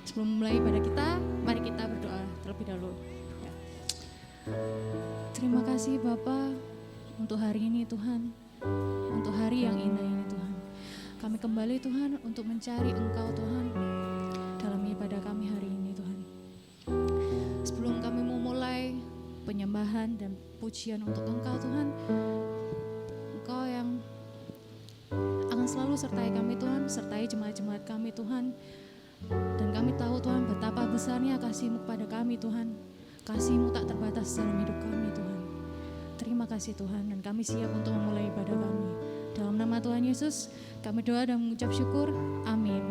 Sebelum mulai ibadah kita, mari kita berdoa terlebih dahulu. Ya. Terima kasih Bapa untuk hari ini Tuhan, untuk hari yang indah ini Tuhan. Kami kembali Tuhan untuk mencari Engkau Tuhan dalam ibadah kami hari ini Tuhan. Sebelum kami mau mulai penyembahan dan pujian untuk Engkau Tuhan, Engkau yang akan selalu sertai kami Tuhan, sertai jemaat-jemaat kami Tuhan. Dan kami tahu Tuhan betapa besarnya kasih-Mu kepada kami Tuhan. Kasih-Mu tak terbatas dalam hidup kami Tuhan. Terima kasih Tuhan, dan kami siap untuk memulai ibadah kami. Dalam nama Tuhan Yesus kami doa dan mengucap syukur. Amin.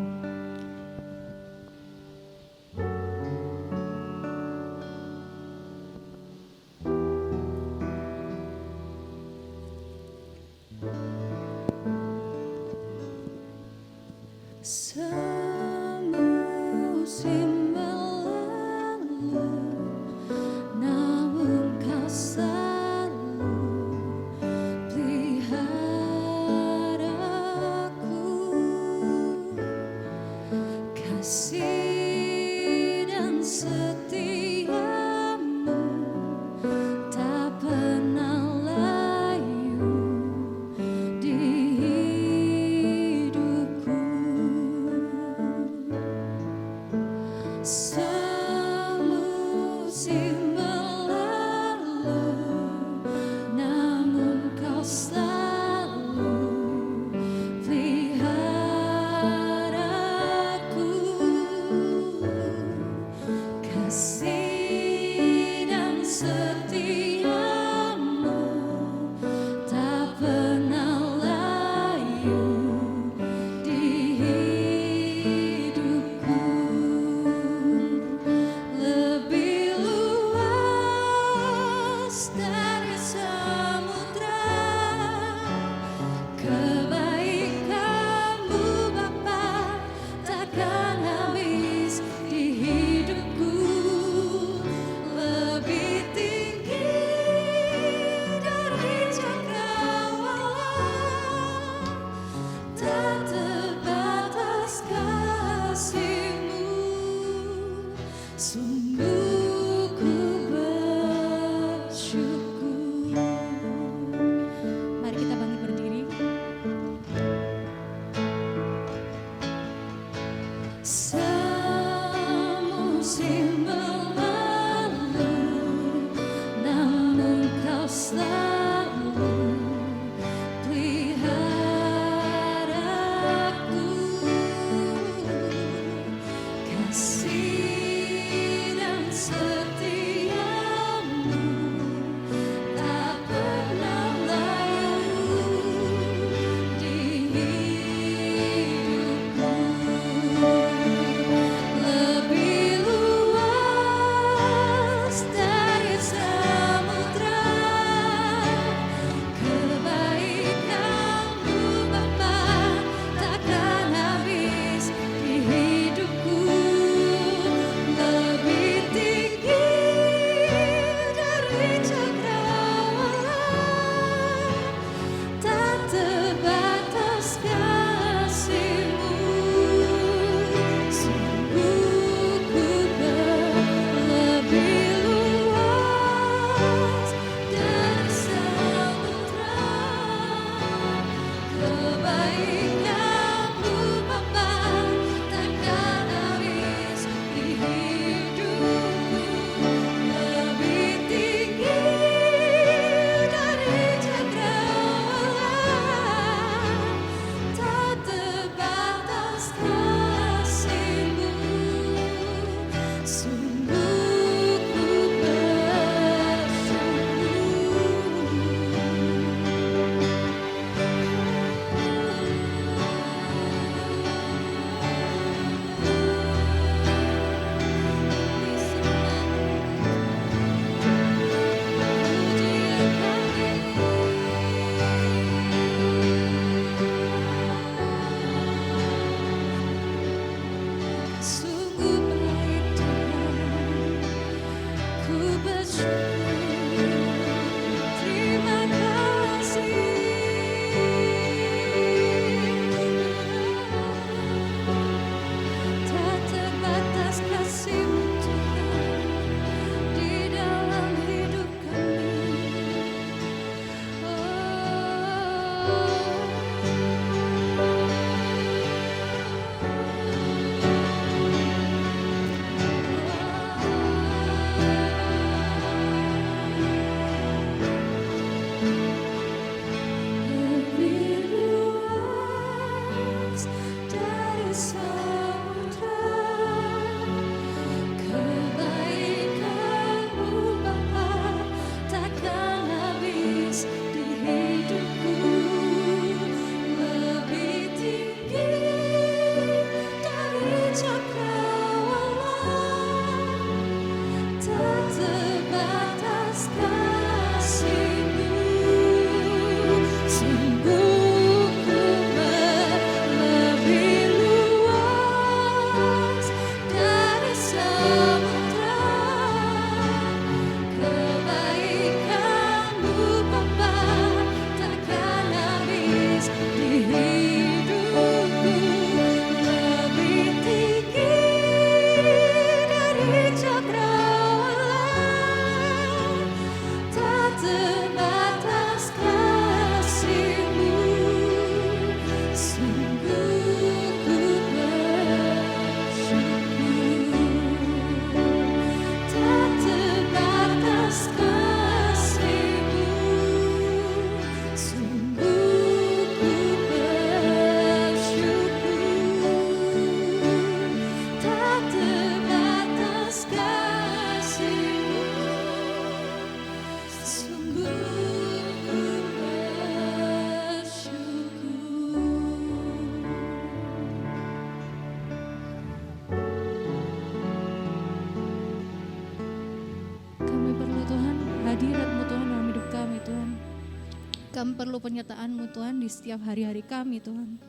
Kami perlu penyertaan-Mu Tuhan di setiap hari-hari kami Tuhan.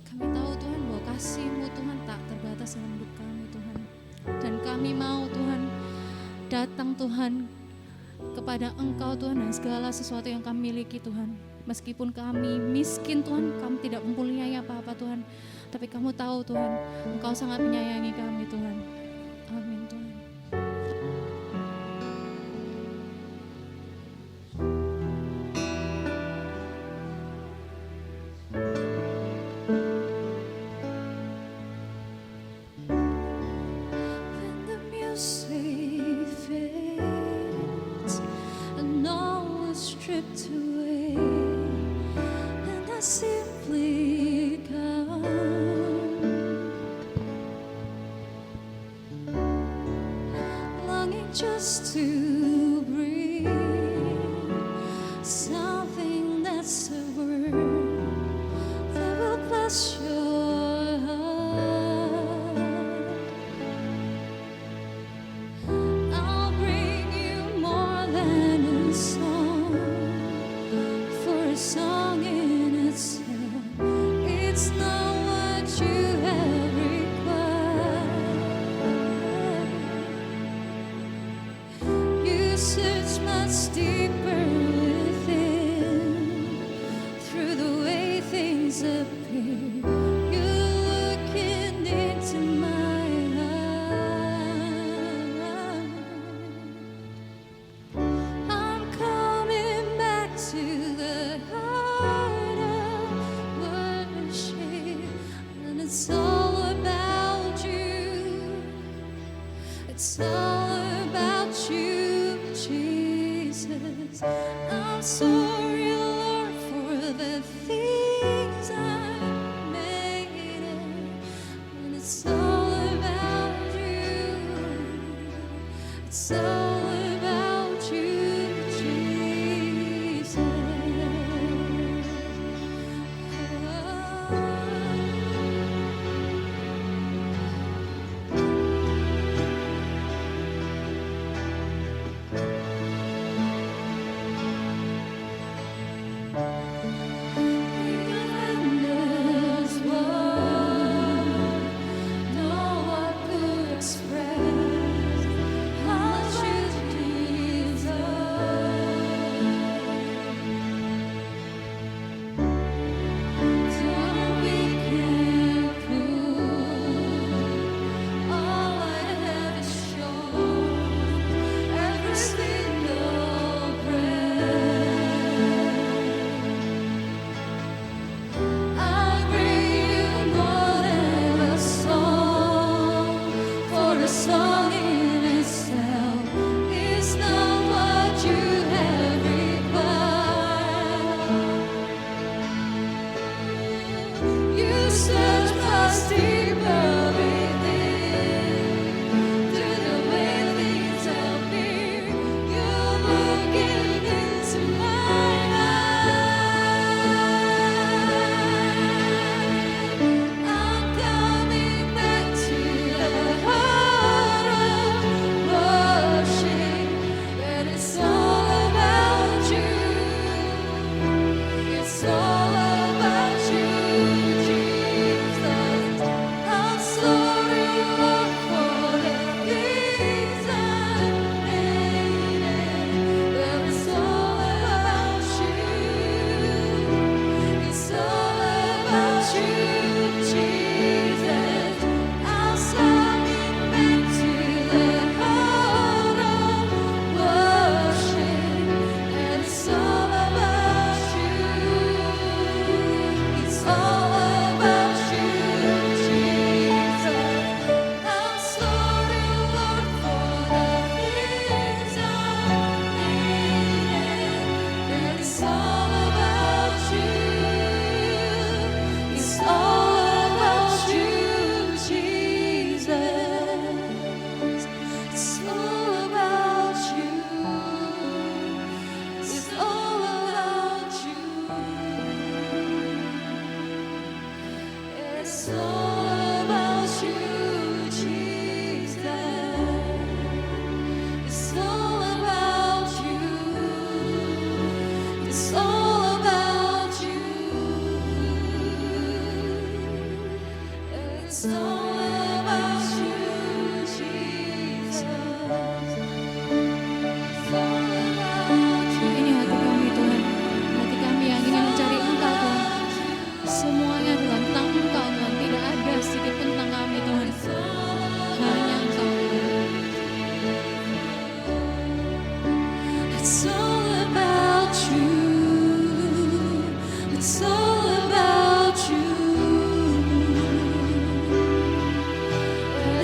Kami tahu Tuhan bahwa kasih-Mu Tuhan tak terbatas dalam hidup kami Tuhan. Dan kami mau Tuhan datang Tuhan kepada Engkau Tuhan dan segala sesuatu yang kami miliki Tuhan. Meskipun kami miskin Tuhan, kami tidak mempunyai apa-apa Tuhan. Tapi Kamu tahu Tuhan, Engkau sangat menyayangi kami Tuhan. Amin Tuhan. Stripped away, and I simply come, longing just to breathe something that's a word that will bless your heart. I'll bring you more than a song, a song in itself. It's not what you have required. You search much deeper within, through the way things appear. You're looking into my heart. I'm coming back to the heart of worship, and it's all about you. It's all about you, Jesus. I'm sorry, Lord, for the things I made it, and it's all about you. It's all about you, Jesus. No one could express how much you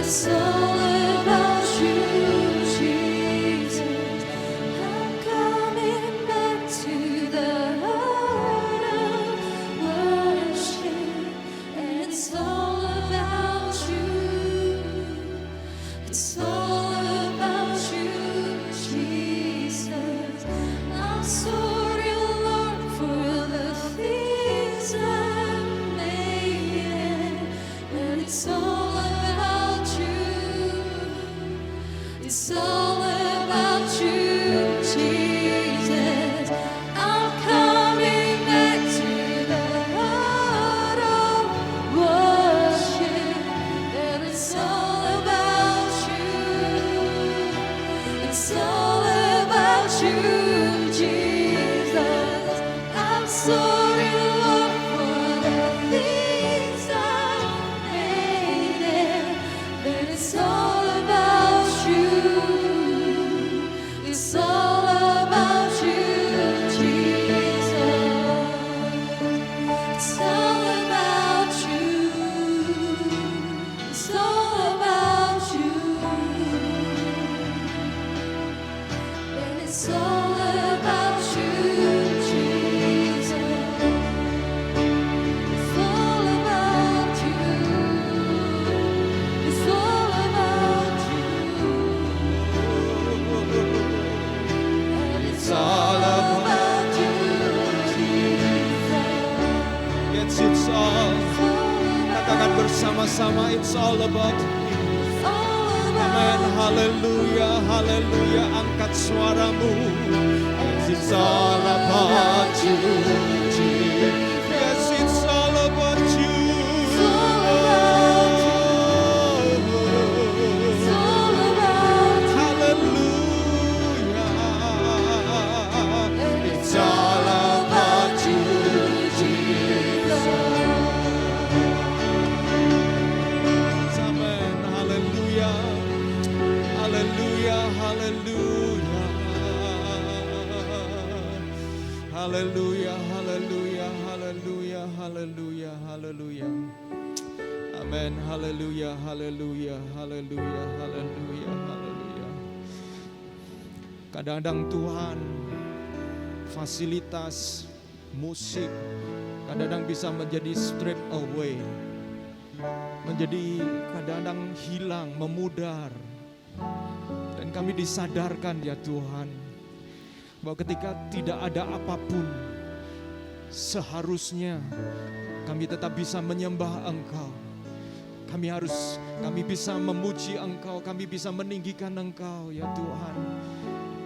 It's all about you, Jesus. I'm coming back to the heart of worship. And it's all about you. It's all about you, Jesus. I'm sorry, Lord, for the things I've made. And it's all about you. It's all about you, Jesus. I'm coming back to the heart of worship. And it's all about you. It's all about you, Jesus. I'm sorry, Lord, for the things I've made. But it's all about you. It's all about you, Jesus. It's all about you. It's all about you. And it's all about you, Jesus. It's all about you. It's all about you. And it's all about you, Jesus. Yes, it's all. It's all Katakan bersama-sama, it's all about you. It's all about Amen, haleluya, haleluya. Angkat suaramu. Yes, it's all about you. Yes, it's all about you. It's all about you. It's all about you. Hallelujah. It's all about you, Jesus. Amen. Hallelujah. Hallelujah. Hallelujah. Hallelujah. Hallelujah. Hallelujah. Hallelujah. Hallelujah. Amen. Hallelujah. Hallelujah. Hallelujah. Hallelujah. Hallelujah. Kadang-kadang Tuhan fasilitas musik kadang-kadang bisa menjadi strip away, menjadi kadang-kadang hilang, memudar. Dan kami disadarkan ya Tuhan, bahwa ketika tidak ada apapun, seharusnya kami tetap bisa menyembah Engkau. Kami bisa memuji Engkau, kami bisa meninggikan Engkau ya Tuhan.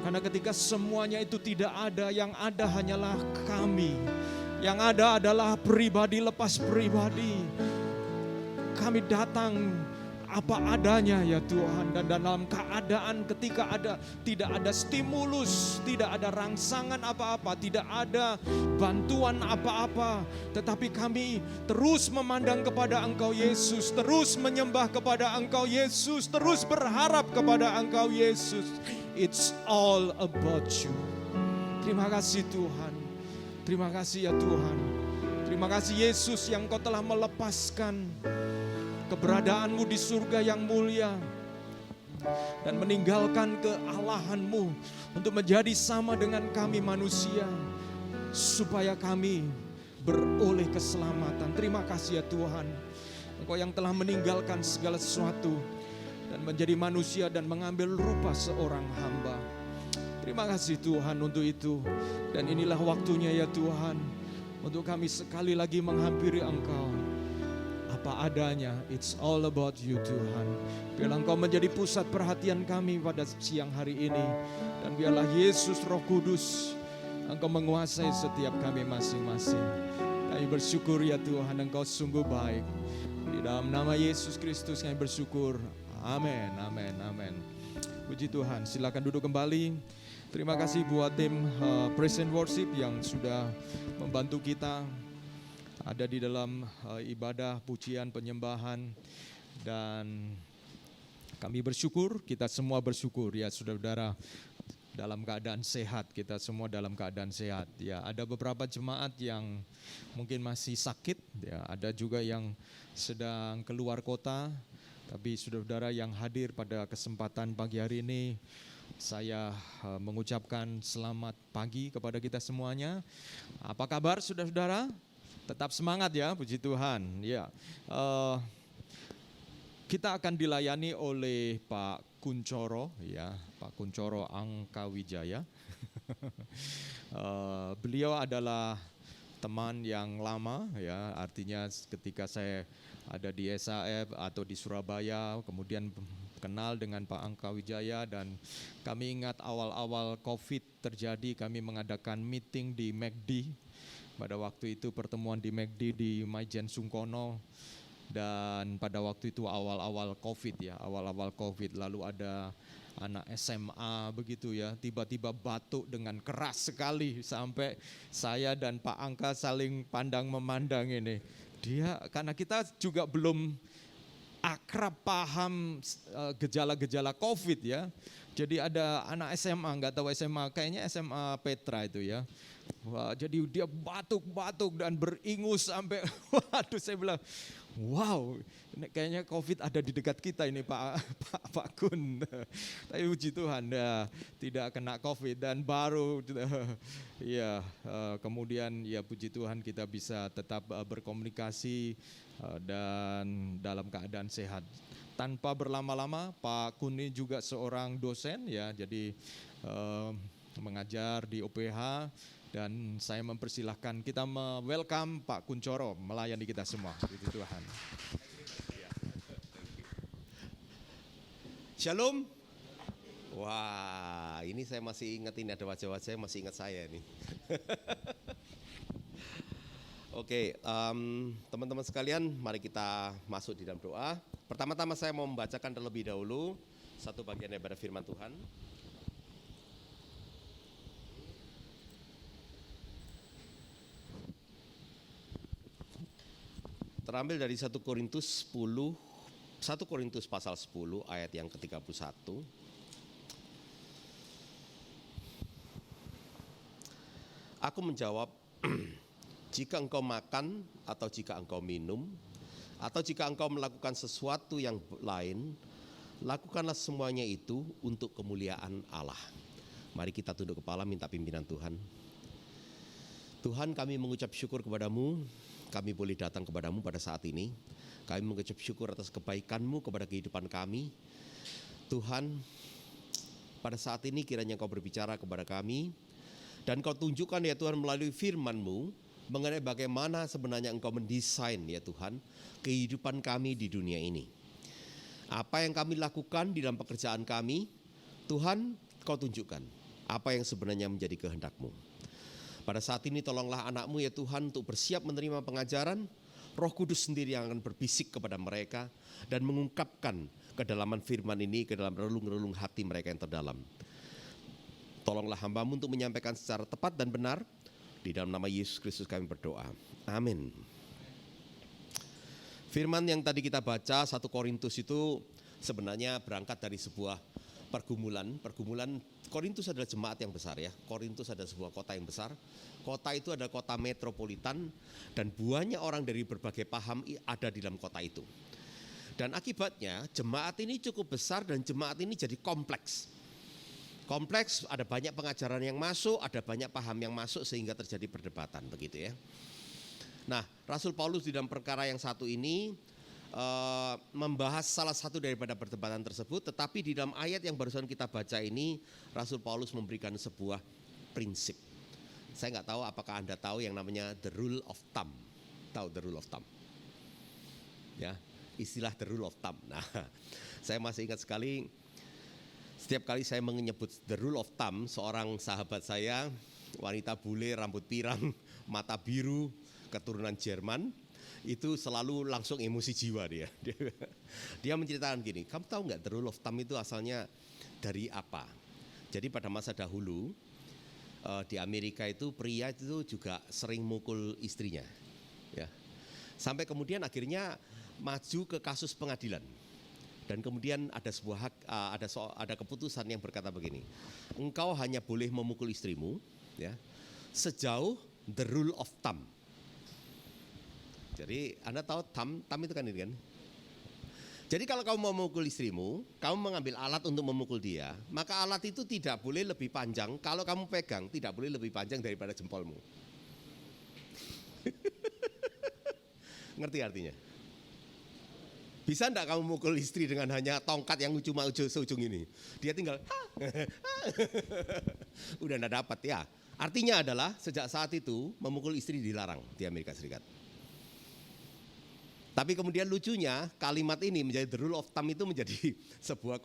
Karena ketika semuanya itu tidak ada, yang ada hanyalah kami. Yang ada adalah pribadi lepas pribadi. Kami datang apa adanya ya Tuhan, dan dalam keadaan ketika tidak ada stimulus, tidak ada rangsangan apa-apa, tidak ada bantuan apa-apa, tetapi kami terus memandang kepada Engkau Yesus, terus menyembah kepada Engkau Yesus, terus berharap kepada Engkau Yesus. It's all about you. Terima kasih Tuhan. Terima kasih ya Tuhan. Terima kasih Yesus yang Kau telah melepaskan keberadaanmu di surga yang mulia dan meninggalkan kealahanmu untuk menjadi sama dengan kami manusia, supaya kami beroleh keselamatan. Terima kasih ya Tuhan, Engkau yang telah meninggalkan segala sesuatu dan menjadi manusia dan mengambil rupa seorang hamba. Terima kasih Tuhan untuk itu. Dan inilah waktunya ya Tuhan, untuk kami sekali lagi menghampiri Engkau apa adanya. It's all about you Tuhan. Biarlah Engkau menjadi pusat perhatian kami pada siang hari ini. Dan biarlah Yesus Roh Kudus, Engkau menguasai setiap kami masing-masing. Kami bersyukur ya Tuhan, Engkau sungguh baik. Di dalam nama Yesus Kristus kami bersyukur. Amin, amin, amin. Puji Tuhan, silakan duduk kembali. Terima kasih buat tim Praise and Worship yang sudah membantu kita ada di dalam ibadah, pujian, penyembahan. Dan kami bersyukur, kita semua bersyukur ya saudara-saudara, dalam keadaan sehat, kita semua dalam keadaan sehat. Ya, ada beberapa jemaat yang mungkin masih sakit, ya, ada juga yang sedang keluar kota, Tapi saudara-saudara yang hadir pada kesempatan pagi hari ini, saya mengucapkan selamat pagi kepada kita semuanya. Apa kabar saudara-saudara? Tetap semangat ya, puji Tuhan. Ya, kita akan dilayani oleh Pak Kuncoro, ya, Pak Kuncoro Angkawijaya. Beliau adalah teman yang lama, ya, artinya ketika saya ada di SAF atau di Surabaya, kemudian kenal dengan Pak Angkawijaya, dan kami ingat awal-awal COVID terjadi, kami mengadakan meeting di McD. Pada waktu itu pertemuan di McD di Maijen Sungkono, dan pada waktu itu awal-awal COVID ya, awal-awal COVID, lalu ada anak SMA begitu ya, tiba-tiba batuk dengan keras sekali sampai saya dan Pak Angka saling pandang memandang ini. Dia, karena kita juga belum akrab paham gejala-gejala COVID ya. Jadi ada anak SMA, nggak tahu SMA, kayaknya SMA Petra itu ya. Wah, jadi dia batuk-batuk dan beringus sampai, waduh, saya bilang, wow, kayaknya COVID ada di dekat kita ini Pak Kun. Tapi puji Tuhan, ya, tidak kena COVID dan baru, ya, kemudian ya puji Tuhan kita bisa tetap berkomunikasi dan dalam keadaan sehat. Tanpa berlama-lama, Pak Kun ini juga seorang dosen ya, jadi mengajar di OPH. Dan saya mempersilahkan kita welcome Pak Kuncoro melayani kita semua. Puji Tuhan. Shalom. Wah, ini saya masih ingat, ini ada wajah-wajah masih ingat saya nih. Oke, teman-teman sekalian, mari kita masuk di dalam doa. Pertama-tama saya mau membacakan terlebih dahulu satu bagian daripada firman Tuhan. Terambil dari 1 Korintus pasal 10 ayat yang ke-31. Aku menjawab, jika engkau makan atau jika engkau minum atau jika engkau melakukan sesuatu yang lain, lakukanlah semuanya itu untuk kemuliaan Allah. Mari kita tunduk kepala minta pimpinan Tuhan. Tuhan, kami mengucap syukur kepadamu. Kami boleh datang kepadamu pada saat ini. Kami mengucap syukur atas kebaikan-Mu kepada kehidupan kami. Tuhan, pada saat ini kiranya Engkau berbicara kepada kami. Dan Engkau tunjukkan ya Tuhan melalui firman-Mu mengenai bagaimana sebenarnya Engkau mendesain ya Tuhan kehidupan kami di dunia ini. Apa yang kami lakukan di dalam pekerjaan kami, Tuhan Engkau tunjukkan apa yang sebenarnya menjadi kehendak-Mu. Pada saat ini tolonglah anak-Mu ya Tuhan untuk bersiap menerima pengajaran. Roh Kudus sendiri yang akan berbisik kepada mereka dan mengungkapkan kedalaman firman ini ke dalam relung-relung hati mereka yang terdalam. Tolonglah hamba-Mu untuk menyampaikan secara tepat dan benar. Di dalam nama Yesus Kristus kami berdoa. Amin. Firman yang tadi kita baca 1 Korintus itu sebenarnya berangkat dari sebuah pergumulan. Korintus adalah jemaat yang besar ya. Korintus adalah sebuah kota yang besar. Kota itu adalah kota metropolitan dan banyak orang dari berbagai paham ada di dalam kota itu. Dan akibatnya jemaat ini cukup besar dan jemaat ini jadi kompleks. Kompleks, ada banyak pengajaran yang masuk, ada banyak paham yang masuk sehingga terjadi perdebatan begitu ya. Nah, Rasul Paulus di dalam perkara yang satu ini membahas salah satu daripada perdebatan tersebut, tetapi di dalam ayat yang barusan kita baca ini Rasul Paulus memberikan sebuah prinsip. Saya nggak tahu apakah Anda tahu yang namanya the rule of thumb. Tahu the rule of thumb? Ya, istilah the rule of thumb. Nah, saya masih ingat sekali setiap kali saya menyebut the rule of thumb, seorang sahabat saya, wanita bule, rambut pirang, mata biru, keturunan Jerman, itu selalu langsung emosi jiwa dia. Dia menceritakan gini, kamu tahu nggak the rule of thumb itu asalnya dari apa? Jadi pada masa dahulu di Amerika itu pria itu juga sering mukul istrinya, ya. Sampai kemudian akhirnya maju ke kasus pengadilan. Dan kemudian ada sebuah ada keputusan yang berkata begini, engkau hanya boleh memukul istrimu, ya, sejauh the rule of thumb. Jadi Anda tahu thumb itu kan ini kan. Jadi kalau kamu mau memukul istrimu, kamu mengambil alat untuk memukul dia, maka alat itu tidak boleh lebih panjang, kalau kamu pegang tidak boleh lebih panjang daripada jempolmu. Ngerti artinya? Bisa enggak kamu mukul istri dengan hanya tongkat yang cuma seujung ini? Dia tinggal udah enggak dapat ya. Artinya adalah sejak saat itu memukul istri dilarang di Amerika Serikat. Tapi kemudian lucunya kalimat ini menjadi the rule of thumb, itu menjadi sebuah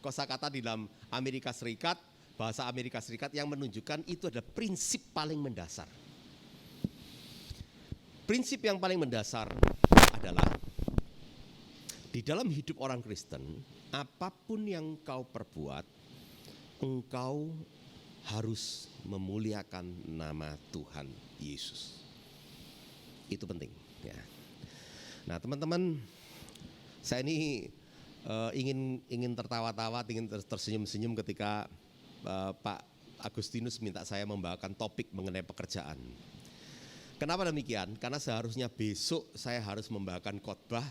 kosakata di dalam Amerika Serikat, bahasa Amerika Serikat yang menunjukkan itu adalah prinsip paling mendasar. Prinsip yang paling mendasar adalah di dalam hidup orang Kristen, apapun yang kau perbuat, engkau harus memuliakan nama Tuhan Yesus. Itu penting ya. Nah teman-teman, saya ini ingin tertawa-tawa, ingin tersenyum-senyum ketika Pak Agustinus minta saya membawakan topik mengenai pekerjaan. Kenapa demikian? Karena seharusnya besok saya harus membawakan khotbah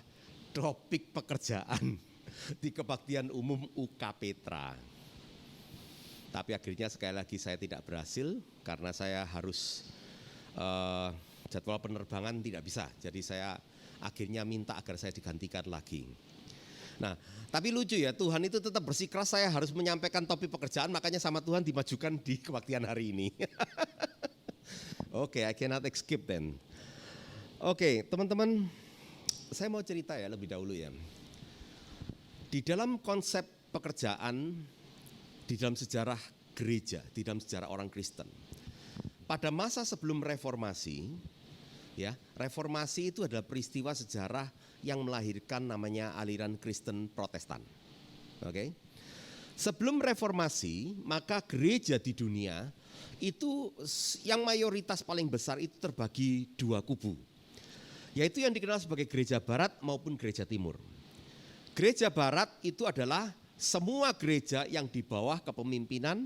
topik pekerjaan di Kebaktian Umum UK Petra. Tapi akhirnya sekali lagi saya tidak berhasil karena saya harus jadwal penerbangan tidak bisa. Jadi saya akhirnya minta agar saya digantikan lagi. Nah, tapi lucu ya, Tuhan itu tetap bersikeras saya harus menyampaikan topik pekerjaan, makanya sama Tuhan dimajukan di kebaktian hari ini. Oke, I cannot escape then. Oke, teman-teman, saya mau cerita ya lebih dahulu ya. Di dalam konsep pekerjaan, di dalam sejarah gereja, di dalam sejarah orang Kristen, pada masa sebelum reformasi, ya, reformasi itu adalah peristiwa sejarah yang melahirkan namanya aliran Kristen Protestan. Oke. Sebelum reformasi, maka gereja di dunia itu yang mayoritas paling besar itu terbagi dua kubu. Yaitu yang dikenal sebagai gereja barat maupun gereja timur. Gereja barat itu adalah semua gereja yang di bawah kepemimpinan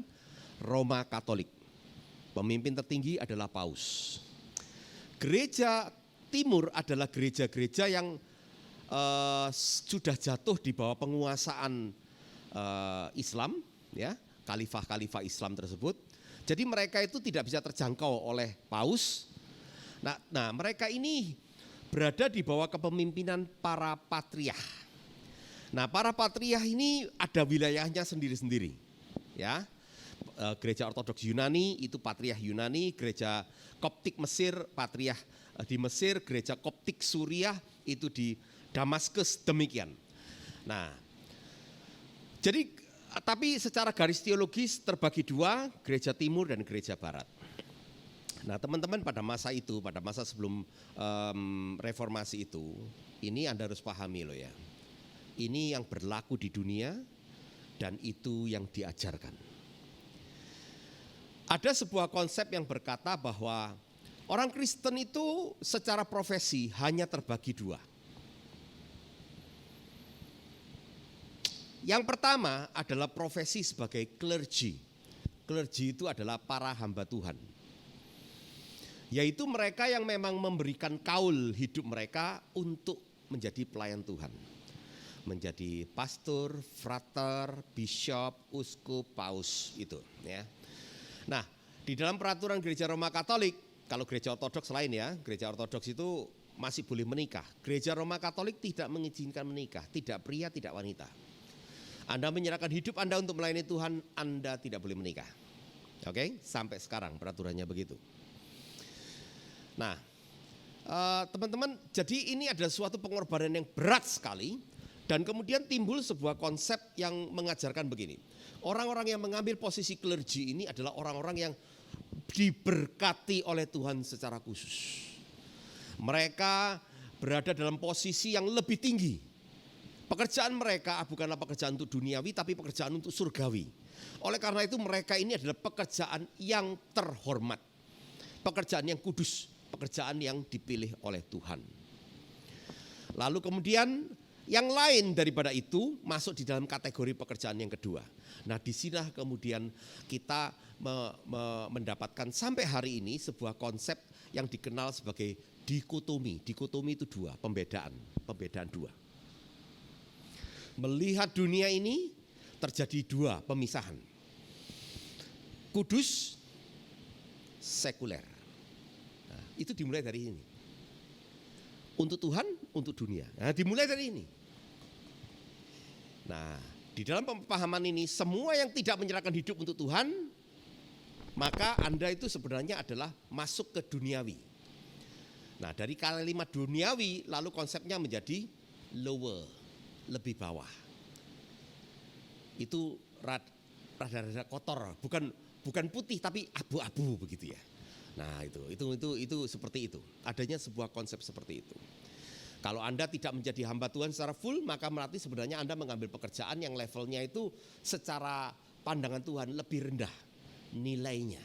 Roma Katolik. Pemimpin tertinggi adalah Paus. Gereja timur adalah gereja-gereja yang sudah jatuh di bawah penguasaan Islam, ya, khalifah-khalifah Islam tersebut. Jadi mereka itu tidak bisa terjangkau oleh Paus. Nah, mereka ini berada di bawah kepemimpinan para patriark. Nah, para patriark ini ada wilayahnya sendiri-sendiri, ya. Gereja Ortodoks Yunani itu patriark Yunani, gereja Koptik Mesir patriark di Mesir, gereja Koptik Suriah itu di Damaskus, demikian. Nah, jadi tapi secara garis teologis terbagi dua, gereja timur dan gereja barat. Nah teman-teman, pada masa itu, pada masa sebelum reformasi itu, ini Anda harus pahami loh ya. Ini yang berlaku di dunia dan itu yang diajarkan. Ada sebuah konsep yang berkata bahwa orang Kristen itu secara profesi hanya terbagi dua. Yang pertama adalah profesi sebagai clergy. Clergy itu adalah para hamba Tuhan. Yaitu mereka yang memang memberikan kaul hidup mereka untuk menjadi pelayan Tuhan. Menjadi pastor, frater, bishop, uskup, paus itu ya. Nah, di dalam peraturan gereja Roma Katolik, kalau gereja Ortodoks lain ya, gereja Ortodoks itu masih boleh menikah. Gereja Roma Katolik tidak mengizinkan menikah, tidak pria, tidak wanita. Anda menyerahkan hidup Anda untuk melayani Tuhan, Anda tidak boleh menikah. Oke, sampai sekarang peraturannya begitu. Nah, teman-teman, jadi ini adalah suatu pengorbanan yang berat sekali. Dan kemudian timbul sebuah konsep yang mengajarkan begini. Orang-orang yang mengambil posisi clergy ini adalah orang-orang yang diberkati oleh Tuhan secara khusus. Mereka berada dalam posisi yang lebih tinggi. Pekerjaan mereka bukanlah pekerjaan untuk duniawi, tapi pekerjaan untuk surgawi. Oleh karena itu mereka ini adalah pekerjaan yang terhormat. Pekerjaan yang kudus, pekerjaan yang dipilih oleh Tuhan. Lalu kemudian yang lain daripada itu masuk di dalam kategori pekerjaan yang kedua. Nah disinilah kemudian kita mendapatkan sampai hari ini sebuah konsep yang dikenal sebagai dikotomi. Dikotomi itu dua, pembedaan dua. melihat dunia ini terjadi dua pemisahan. Kudus, sekuler. Nah, itu dimulai dari ini. Untuk Tuhan, untuk dunia. Nah, dimulai dari ini. Nah, di dalam pemahaman ini, semua yang tidak menyerahkan hidup untuk Tuhan, maka Anda itu sebenarnya adalah masuk ke duniawi. Nah, dari kalimat duniawi, lalu konsepnya menjadi lower, lebih bawah. Itu rada-rada kotor, bukan putih tapi abu-abu begitu ya. Nah, itu seperti itu. Adanya sebuah konsep seperti itu. Kalau Anda tidak menjadi hamba Tuhan secara full, maka berarti sebenarnya Anda mengambil pekerjaan yang levelnya itu secara pandangan Tuhan lebih rendah nilainya.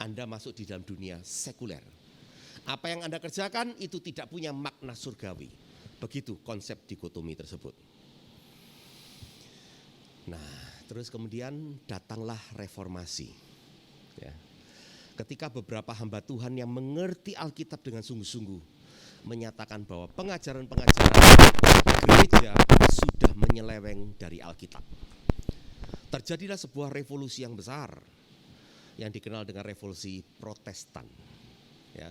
Anda masuk di dalam dunia sekuler. Apa yang Anda kerjakan itu tidak punya makna surgawi. Begitu konsep dikotomi tersebut. Nah, terus kemudian datanglah reformasi. Ya. Ketika beberapa hamba Tuhan yang mengerti Alkitab dengan sungguh-sungguh menyatakan bahwa pengajaran-pengajaran gereja sudah menyeleweng dari Alkitab. Terjadilah sebuah revolusi yang besar yang dikenal dengan revolusi Protestan. Ya.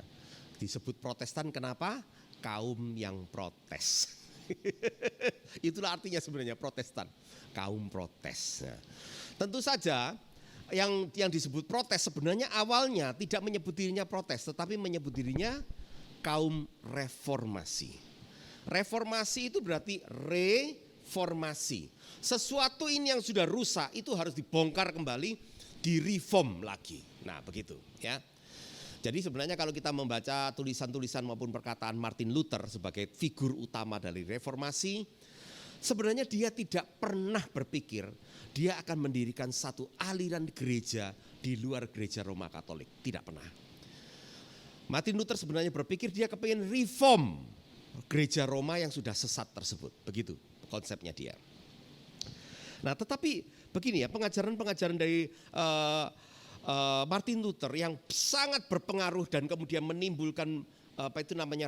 Disebut Protestan kenapa? Kaum yang protes. Itulah artinya sebenarnya Protestan, kaum protes. Nah, tentu saja yang disebut protes sebenarnya awalnya tidak menyebut dirinya protes, tetapi menyebut dirinya kaum reformasi. Reformasi itu berarti reformasi. Sesuatu ini yang sudah rusak itu harus dibongkar kembali, direform lagi. Nah, begitu ya. Jadi sebenarnya kalau kita membaca tulisan-tulisan maupun perkataan Martin Luther sebagai figur utama dari reformasi, sebenarnya dia tidak pernah berpikir dia akan mendirikan satu aliran gereja di luar gereja Roma Katolik. Tidak pernah. Martin Luther sebenarnya berpikir dia kepingin reform gereja Roma yang sudah sesat tersebut. Begitu konsepnya dia. Nah, tetapi begini ya, pengajaran-pengajaran dari Martin Luther yang sangat berpengaruh dan kemudian menimbulkan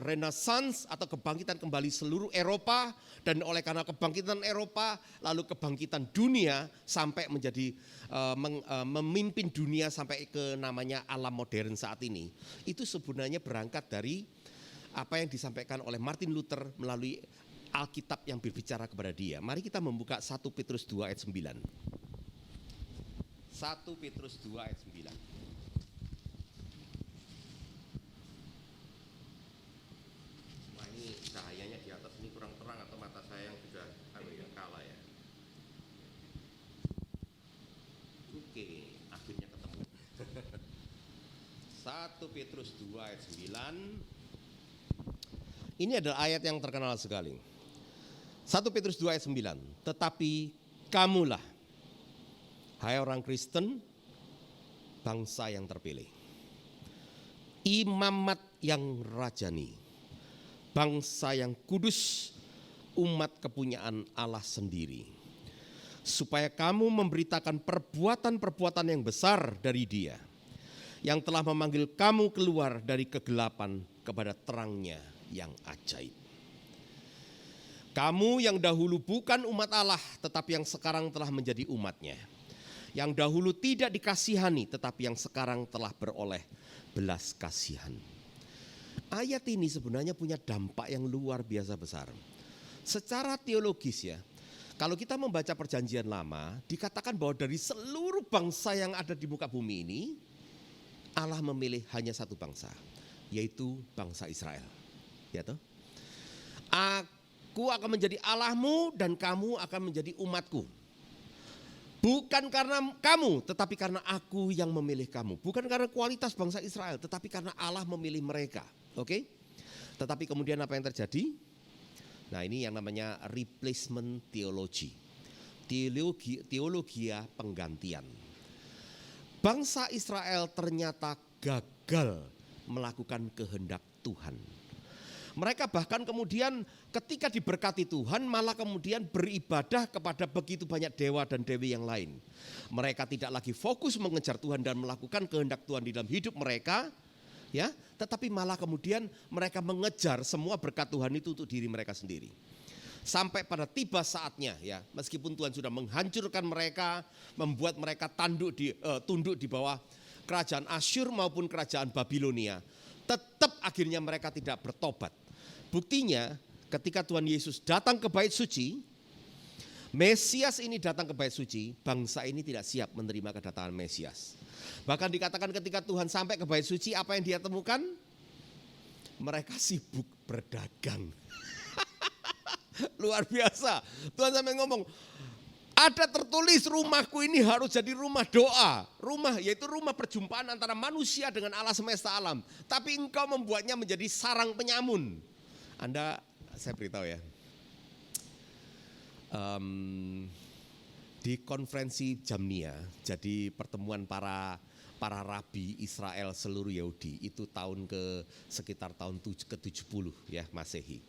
Renaissance atau kebangkitan kembali seluruh Eropa, dan oleh karena kebangkitan Eropa lalu kebangkitan dunia sampai menjadi memimpin dunia sampai ke namanya alam modern saat ini. Itu sebenarnya berangkat dari apa yang disampaikan oleh Martin Luther melalui Alkitab yang berbicara kepada dia. Mari kita membuka 1 Petrus 2 ayat 9. 1 Petrus 2 ayat 9. Wah, ini cahayanya di atas ini kurang terang atau mata saya yang sudah kalah ya. Oke, akhirnya ketemu. 1 Petrus 2 ayat 9. Ini adalah ayat yang terkenal sekali. 1 Petrus 2 ayat 9. Tetapi kamulah, hai orang Kristen, bangsa yang terpilih, imamat yang rajani, bangsa yang kudus, umat kepunyaan Allah sendiri, supaya kamu memberitakan perbuatan-perbuatan yang besar dari Dia, yang telah memanggil kamu keluar dari kegelapan kepada terangnya yang ajaib. Kamu yang dahulu bukan umat Allah, tetapi yang sekarang telah menjadi umatnya. Yang dahulu tidak dikasihani, tetapi yang sekarang telah beroleh belas kasihan. Ayat ini sebenarnya punya dampak yang luar biasa besar. Secara teologis ya, kalau kita membaca perjanjian lama, dikatakan bahwa dari seluruh bangsa yang ada di muka bumi ini, Allah memilih hanya satu bangsa, yaitu bangsa Israel. Ya toh? Aku akan menjadi Allahmu dan kamu akan menjadi umatku. Bukan karena kamu, tetapi karena aku yang memilih kamu. Bukan karena kualitas bangsa Israel, tetapi karena Allah memilih mereka. Oke? Tetapi kemudian apa yang terjadi? Nah, ini yang namanya replacement theology. Teologia penggantian. Bangsa Israel ternyata gagal melakukan kehendak Tuhan. Mereka bahkan kemudian ketika diberkati Tuhan malah kemudian beribadah kepada begitu banyak dewa dan dewi yang lain. Mereka tidak lagi fokus mengejar Tuhan dan melakukan kehendak Tuhan di dalam hidup mereka, ya, tetapi malah kemudian mereka mengejar semua berkat Tuhan itu untuk diri mereka sendiri. sampai pada tiba saatnya ya, meskipun Tuhan sudah menghancurkan mereka, membuat mereka tunduk di bawah kerajaan Asyur maupun kerajaan Babilonia, tetap akhirnya mereka tidak bertobat. Buktinya ketika Tuhan Yesus datang ke bait suci, Mesias ini datang ke bait suci, bangsa ini tidak siap menerima kedatangan Mesias. Bahkan dikatakan ketika Tuhan sampai ke bait suci, apa yang dia temukan? Mereka sibuk berdagang. Luar biasa. Tuhan sampai ngomong, ada tertulis rumahku ini harus jadi rumah doa. Rumah yaitu rumah perjumpaan antara manusia dengan Allah semesta alam. Tapi engkau membuatnya menjadi sarang penyamun. Saya beritahu ya. Di konferensi Jamnia, jadi pertemuan para rabi Israel seluruh Yahudi, itu sekitar tahun ke-70 ya Masehi.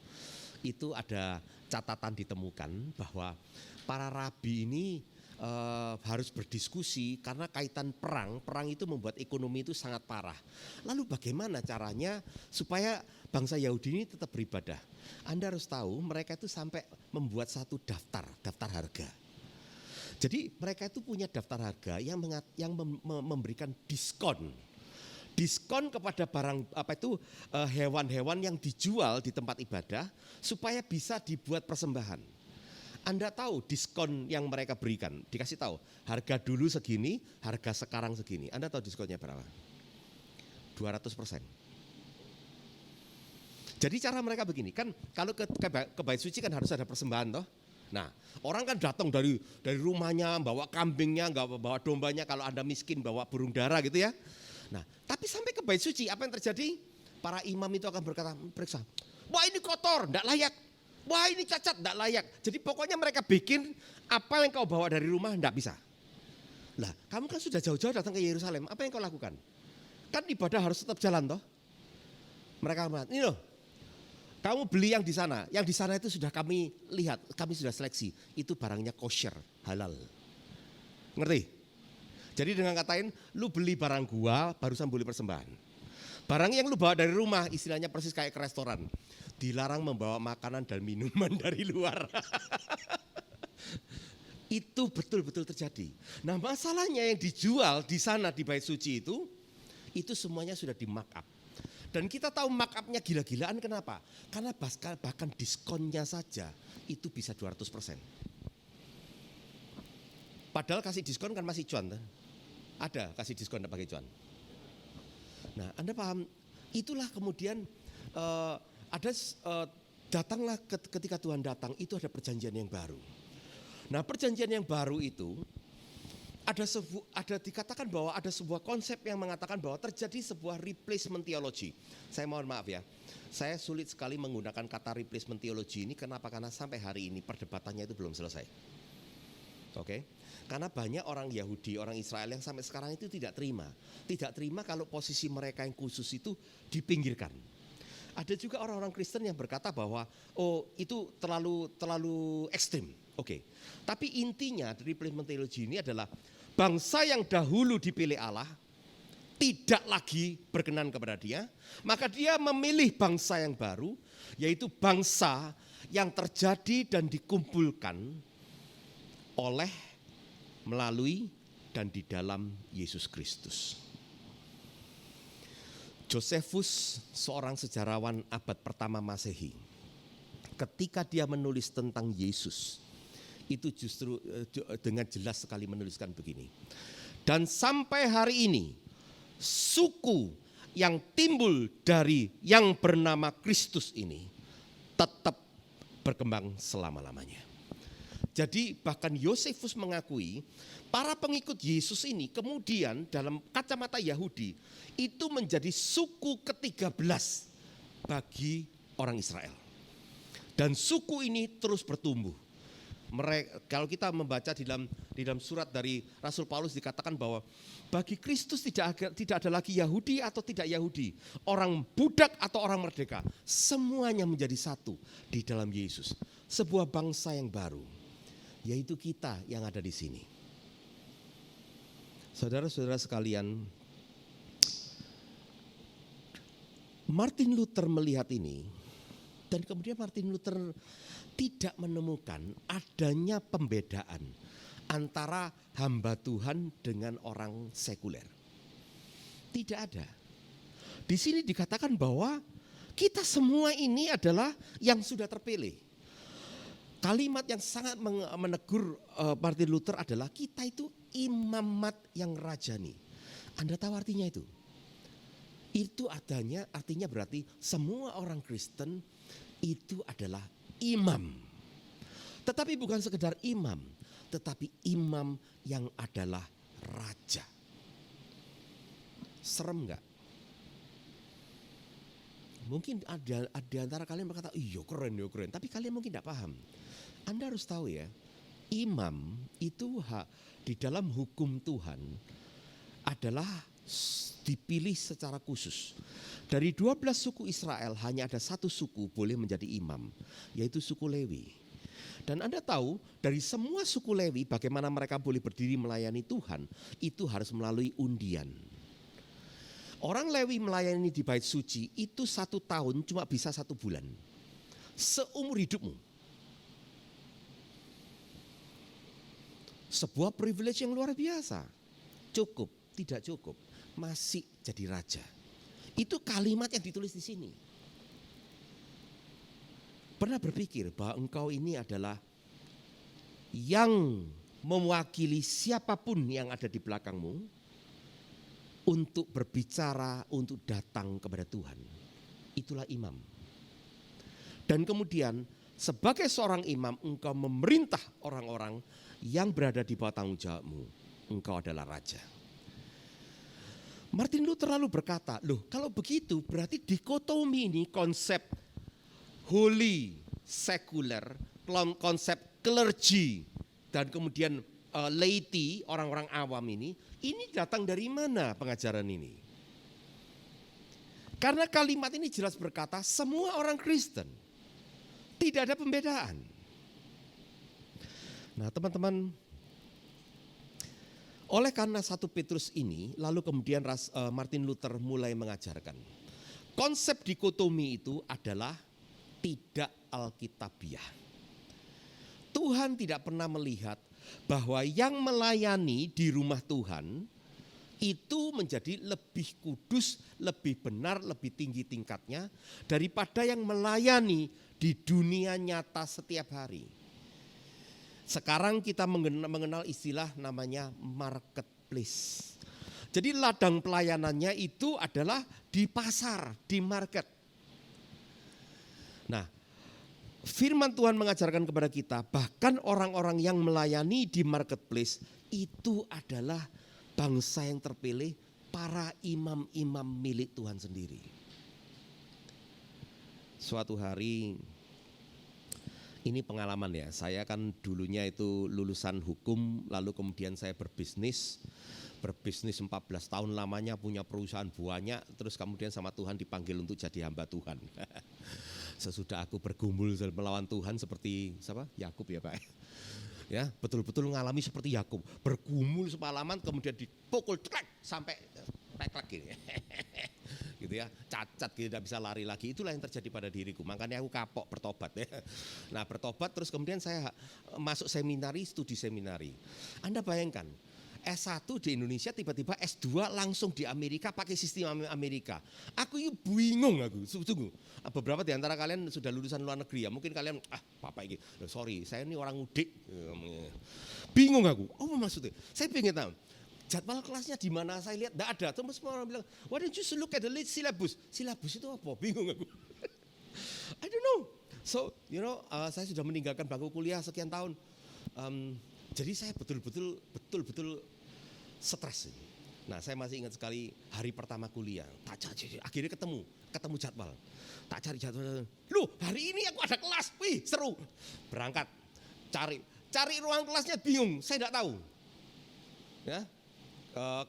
Itu ada catatan ditemukan bahwa para rabi ini harus berdiskusi karena kaitan perang itu membuat ekonomi itu sangat parah. Lalu bagaimana caranya supaya bangsa Yahudi ini tetap beribadah? Anda harus tahu mereka itu sampai membuat satu daftar harga. Jadi mereka itu punya daftar harga yang memberikan diskon kepada barang hewan-hewan yang dijual di tempat ibadah supaya bisa dibuat persembahan. Anda tahu diskon yang mereka berikan, dikasih tahu harga dulu segini, harga sekarang segini. Anda tahu diskonnya berapa? 200%. Jadi cara mereka begini, kan kalau ke bait suci kan harus ada persembahan toh. Nah, orang kan datang dari rumahnya bawa kambingnya, enggak bawa dombanya, kalau Anda miskin bawa burung dara gitu ya. Nah, tapi sampai ke bait suci apa yang terjadi? Para imam itu akan periksa, wah ini kotor, enggak layak. Wah ini cacat, enggak layak. Jadi pokoknya mereka bikin apa yang kau bawa dari rumah enggak bisa. Lah, kamu kan sudah jauh-jauh datang ke Yerusalem, apa yang kau lakukan? Kan ibadah harus tetap jalan toh. Mereka mengatakan, ini loh, kamu beli yang di sana itu sudah kami lihat, kami sudah seleksi, itu barangnya kosher, halal. Ngerti? Jadi dengan katain, lu beli barang gua, barusan boleh persembahan. Barang yang lu bawa dari rumah, istilahnya persis kayak ke restoran. Dilarang membawa makanan dan minuman dari luar. Itu betul-betul terjadi. Nah masalahnya yang dijual di sana di bait suci itu semuanya sudah di markup. Dan kita tahu markupnya gila-gilaan, kenapa? Karena bahkan diskonnya saja itu bisa 200%. Padahal kasih diskon kan masih cuan. Ada kasih diskon tidak pakai cuan. Nah Anda paham, itulah kemudian datanglah ketika Tuhan datang, itu ada perjanjian yang baru. Nah perjanjian yang baru itu ada dikatakan bahwa ada sebuah konsep yang mengatakan bahwa terjadi sebuah replacement theology. Saya mohon maaf ya, saya sulit sekali menggunakan kata replacement theology ini. Kenapa? Karena sampai hari ini perdebatannya itu belum selesai. Oke? Karena banyak orang Yahudi, orang Israel yang sampai sekarang itu tidak terima kalau posisi mereka yang khusus itu dipinggirkan. Ada juga orang-orang Kristen yang berkata bahwa itu terlalu ekstrim. Oke. Tapi intinya dari replacement theology ini adalah bangsa yang dahulu dipilih Allah tidak lagi berkenan kepada Dia, maka Dia memilih bangsa yang baru, yaitu bangsa yang terjadi dan dikumpulkan melalui dan di dalam Yesus Kristus. Josephus, seorang sejarawan abad pertama Masehi, ketika dia menulis tentang Yesus, itu justru dengan jelas sekali menuliskan begini. Dan sampai hari ini, suku yang timbul dari yang bernama Kristus ini tetap berkembang selama-lamanya. Jadi bahkan Josephus mengakui para pengikut Yesus ini kemudian dalam kacamata Yahudi itu menjadi suku ke-13 bagi orang Israel. Dan suku ini terus bertumbuh. Kalau kita membaca di dalam surat dari Rasul Paulus dikatakan bahwa bagi Kristus tidak ada lagi Yahudi atau tidak Yahudi, orang budak atau orang merdeka, semuanya menjadi satu di dalam Yesus. Sebuah bangsa yang baru, yaitu kita yang ada di sini. Saudara-saudara sekalian, Martin Luther melihat ini Dan kemudian Martin Luther tidak menemukan adanya pembedaan antara hamba Tuhan dengan orang sekuler. Tidak ada. Di sini dikatakan bahwa kita semua ini adalah yang sudah terpilih. Kalimat yang sangat menegur Martin Luther adalah kita itu imamat yang rajani. Anda tahu artinya itu? Itu artinya berarti semua orang Kristen itu adalah imam. Tetapi bukan sekedar imam, tetapi imam yang adalah raja. Serem enggak? Mungkin ada di antara kalian berkata, iya keren. Tapi kalian mungkin tidak paham. Anda harus tahu ya, imam itu di dalam hukum Tuhan adalah dipilih secara khusus. Dari 12 suku Israel hanya ada satu suku boleh menjadi imam, yaitu suku Lewi. Dan Anda tahu dari semua suku Lewi bagaimana mereka boleh berdiri melayani Tuhan, itu harus melalui undian. Orang Lewi melayani di bait suci itu 1 tahun cuma bisa 1 bulan. Seumur hidupmu. Sebuah privilege yang luar biasa. Cukup, tidak cukup, masih jadi raja. Itu kalimat yang ditulis di sini. Pernah berpikir bahwa engkau ini adalah yang mewakili siapapun yang ada di belakangmu untuk berbicara, untuk datang kepada Tuhan. Itulah imam. Dan kemudian sebagai seorang imam engkau memerintah orang-orang yang berada di bawah tanggung jawabmu. Engkau adalah raja. Martin Luther lalu berkata, loh kalau begitu berarti dikotomi ini konsep holy, sekuler, konsep clergy, dan kemudian laity, orang-orang awam ini datang dari mana pengajaran ini? Karena kalimat ini jelas berkata semua orang Kristen, tidak ada pembedaan. Nah teman-teman, oleh karena 1 Petrus ini, lalu kemudian Martin Luther mulai mengajarkan. Konsep dikotomi itu adalah tidak alkitabiah. Tuhan tidak pernah melihat bahwa yang melayani di rumah Tuhan itu menjadi lebih kudus, lebih benar, lebih tinggi tingkatnya daripada yang melayani di dunia nyata setiap hari. Sekarang kita mengenal istilah namanya marketplace. Jadi ladang pelayanannya itu adalah di pasar, di market. Nah, firman Tuhan mengajarkan kepada kita, bahkan orang-orang yang melayani di marketplace itu adalah bangsa yang terpilih, para imam-imam milik Tuhan sendiri. Suatu hari, ini pengalaman ya, saya kan dulunya itu lulusan hukum, lalu kemudian saya berbisnis 14 tahun lamanya, punya perusahaan banyak, terus kemudian sama Tuhan dipanggil untuk jadi hamba Tuhan. Sesudah aku bergumul melawan Tuhan seperti siapa? Yakub ya Pak. Ya, betul-betul mengalami seperti Yakub, bergumul semalaman kemudian dipukul sampai teklek gini. Gitu ya, cacat gitu, tidak bisa lari lagi. Itulah yang terjadi pada diriku. Makanya aku kapok bertobat ya. Nah, bertobat terus kemudian saya masuk seminari, studi seminari. Anda bayangkan, S1 di Indonesia, tiba-tiba S2 langsung di Amerika pakai sistem Amerika. Aku ini bingung aku, sungguh. Beberapa di antara kalian sudah lulusan luar negeri ya, mungkin kalian, Bapak ini, sorry, saya ini orang mudik. Bingung aku, apa maksudnya? Saya pengen tahu, jadwal kelasnya di mana, saya lihat, tidak ada. Terus semua orang bilang, why don't you look at the syllabus? Syllabus itu apa? Bingung aku. I don't know. So, saya sudah meninggalkan bangku kuliah sekian tahun. Jadi saya betul-betul stres. Nah, saya masih ingat sekali hari pertama kuliah. Akhirnya ketemu jadwal. Tak cari jadwal. Loh, hari ini aku ada kelas. Wih, seru. Berangkat. Cari ruang kelasnya bingung. Saya tidak tahu. Ya.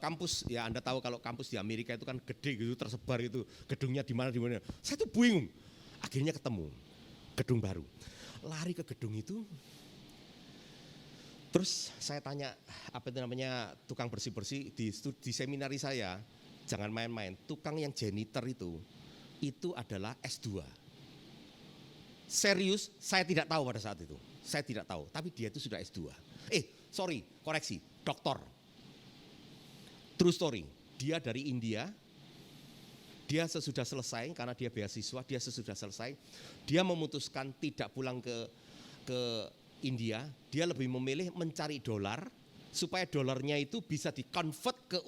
Kampus, ya Anda tahu kalau kampus di Amerika itu kan gede gitu, tersebar itu. Gedungnya di mana. Saya tuh bingung. Akhirnya ketemu gedung baru. Lari ke gedung itu. Terus saya tanya, apa itu namanya, tukang bersih-bersih di seminari saya, jangan main-main, tukang yang janitor itu adalah S2. Serius, saya tidak tahu pada saat itu. Saya tidak tahu, tapi dia itu sudah S2. Koreksi, doktor. True story, dia dari India. Dia sesudah selesai, karena dia beasiswa, dia sesudah selesai, dia memutuskan tidak pulang ke India. Dia lebih memilih mencari dolar, supaya dolarnya itu bisa di-convert ke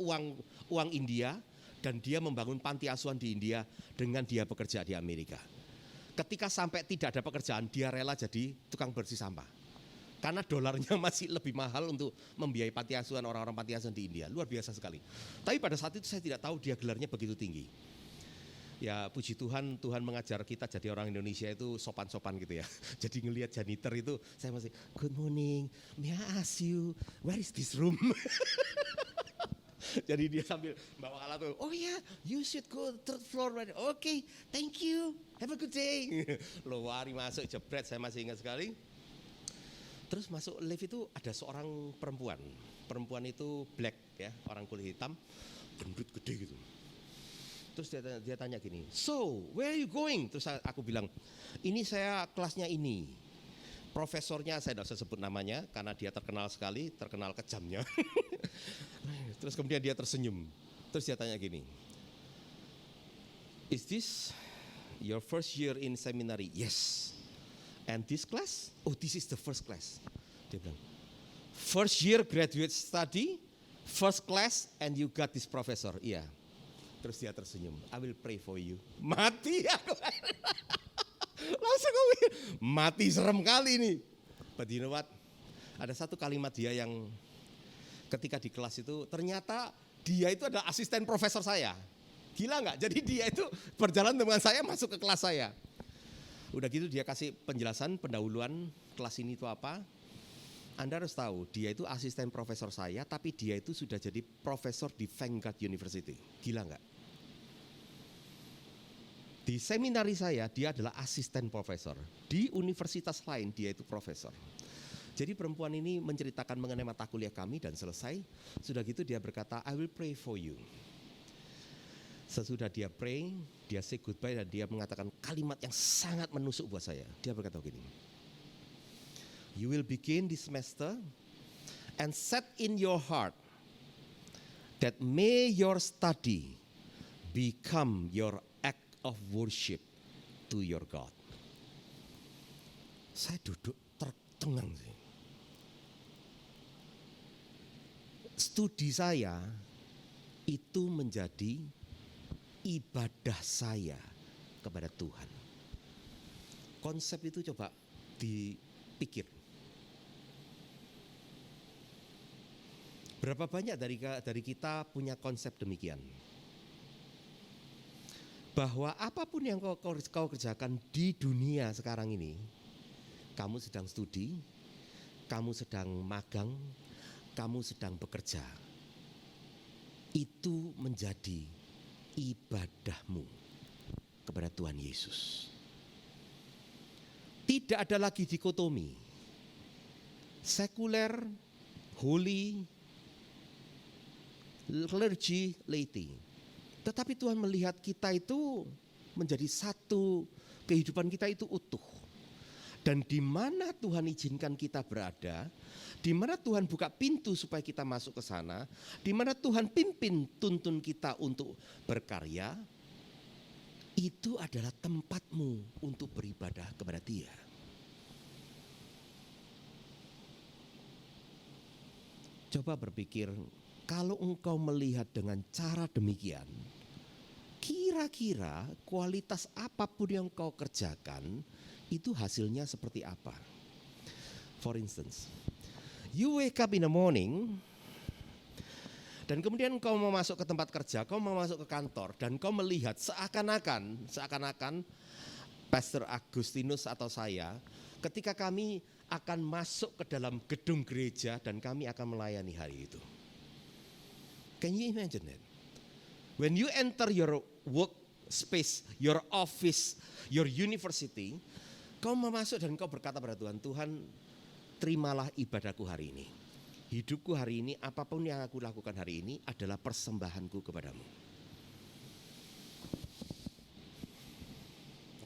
uang India, dan dia membangun panti asuhan di India dengan dia bekerja di Amerika. Ketika sampai tidak ada pekerjaan, dia rela jadi tukang bersih sampah. Karena dolarnya masih lebih mahal untuk membiayai panti asuhan, orang-orang panti asuhan di India. Luar biasa sekali. Tapi pada saat itu saya tidak tahu dia gelarnya begitu tinggi. Ya puji Tuhan, Tuhan mengajar kita jadi orang Indonesia itu sopan-sopan gitu ya. Jadi ngelihat janitor itu saya masih, good morning, may I ask you, where is this room? Jadi dia sambil bawa alat tuh, oh ya, you should go third floor right. Okay, thank you, have a good day. Loh, wari masuk jebret, saya masih ingat sekali. Terus masuk lift itu ada seorang perempuan. Perempuan itu black ya, orang kulit hitam, gendut gede gitu. Terus dia tanya gini, so where are you going? Terus aku bilang, ini saya kelasnya ini. Profesornya saya tidak usah sebut namanya karena dia terkenal sekali, terkenal kejamnya. Terus kemudian dia tersenyum. Terus dia tanya gini, is this your first year in seminary? Yes. And this class? Oh, this is the first class. Dia bilang, first year graduate study, first class, and you got this professor. Iya. Terus dia tersenyum, I will pray for you. Mati aku. Langsung aku, mati serem kali ini. But you know what? Ada satu kalimat dia yang ketika di kelas itu, ternyata dia itu adalah asisten profesor saya. Gila nggak? Jadi dia itu berjalan dengan saya masuk ke kelas saya. Udah gitu dia kasih penjelasan, pendahuluan kelas ini itu apa. Anda harus tahu, dia itu asisten profesor saya, tapi dia itu sudah jadi profesor di Vanguard University. Gila nggak? Di seminari saya, dia adalah asisten profesor. Di universitas lain, dia itu profesor. Jadi perempuan ini menceritakan mengenai mata kuliah kami dan selesai. Sudah gitu dia berkata, I will pray for you. Sesudah dia pray, dia say goodbye dan dia mengatakan kalimat yang sangat menusuk buat saya. Dia berkata begini, you will begin this semester and set in your heart that may your study become your act of worship to your God. Saya duduk tercengang sih. Studi saya itu menjadi ibadah saya kepada Tuhan. Konsep itu coba dipikir. Berapa banyak dari kita punya konsep demikian? Bahwa apapun yang kau kerjakan di dunia sekarang ini, kamu sedang studi, kamu sedang magang, kamu sedang bekerja, itu menjadi ibadahmu kepada Tuhan Yesus. Tidak ada lagi dikotomi sekuler, holy, clergy, laity. Tetapi Tuhan melihat kita itu menjadi satu, kehidupan kita itu utuh. Dan di mana Tuhan izinkan kita berada, di mana Tuhan buka pintu supaya kita masuk ke sana, di mana Tuhan pimpin tuntun kita untuk berkarya, itu adalah tempatmu untuk beribadah kepada Dia. Coba berpikir, kalau engkau melihat dengan cara demikian, kira-kira kualitas apapun yang kau kerjakan, itu hasilnya seperti apa? For instance, you wake up in the morning, dan kemudian kau mau masuk ke tempat kerja, kau mau masuk ke kantor, dan kau melihat seakan-akan Pastor Agustinus atau saya, ketika kami akan masuk ke dalam gedung gereja dan kami akan melayani hari itu. Can you imagine that? When you enter your work space, your office, your university, kau mau masuk dan kau berkata pada Tuhan, Tuhan, terimalah ibadahku hari ini. Hidupku hari ini, apapun yang aku lakukan hari ini adalah persembahanku kepadamu.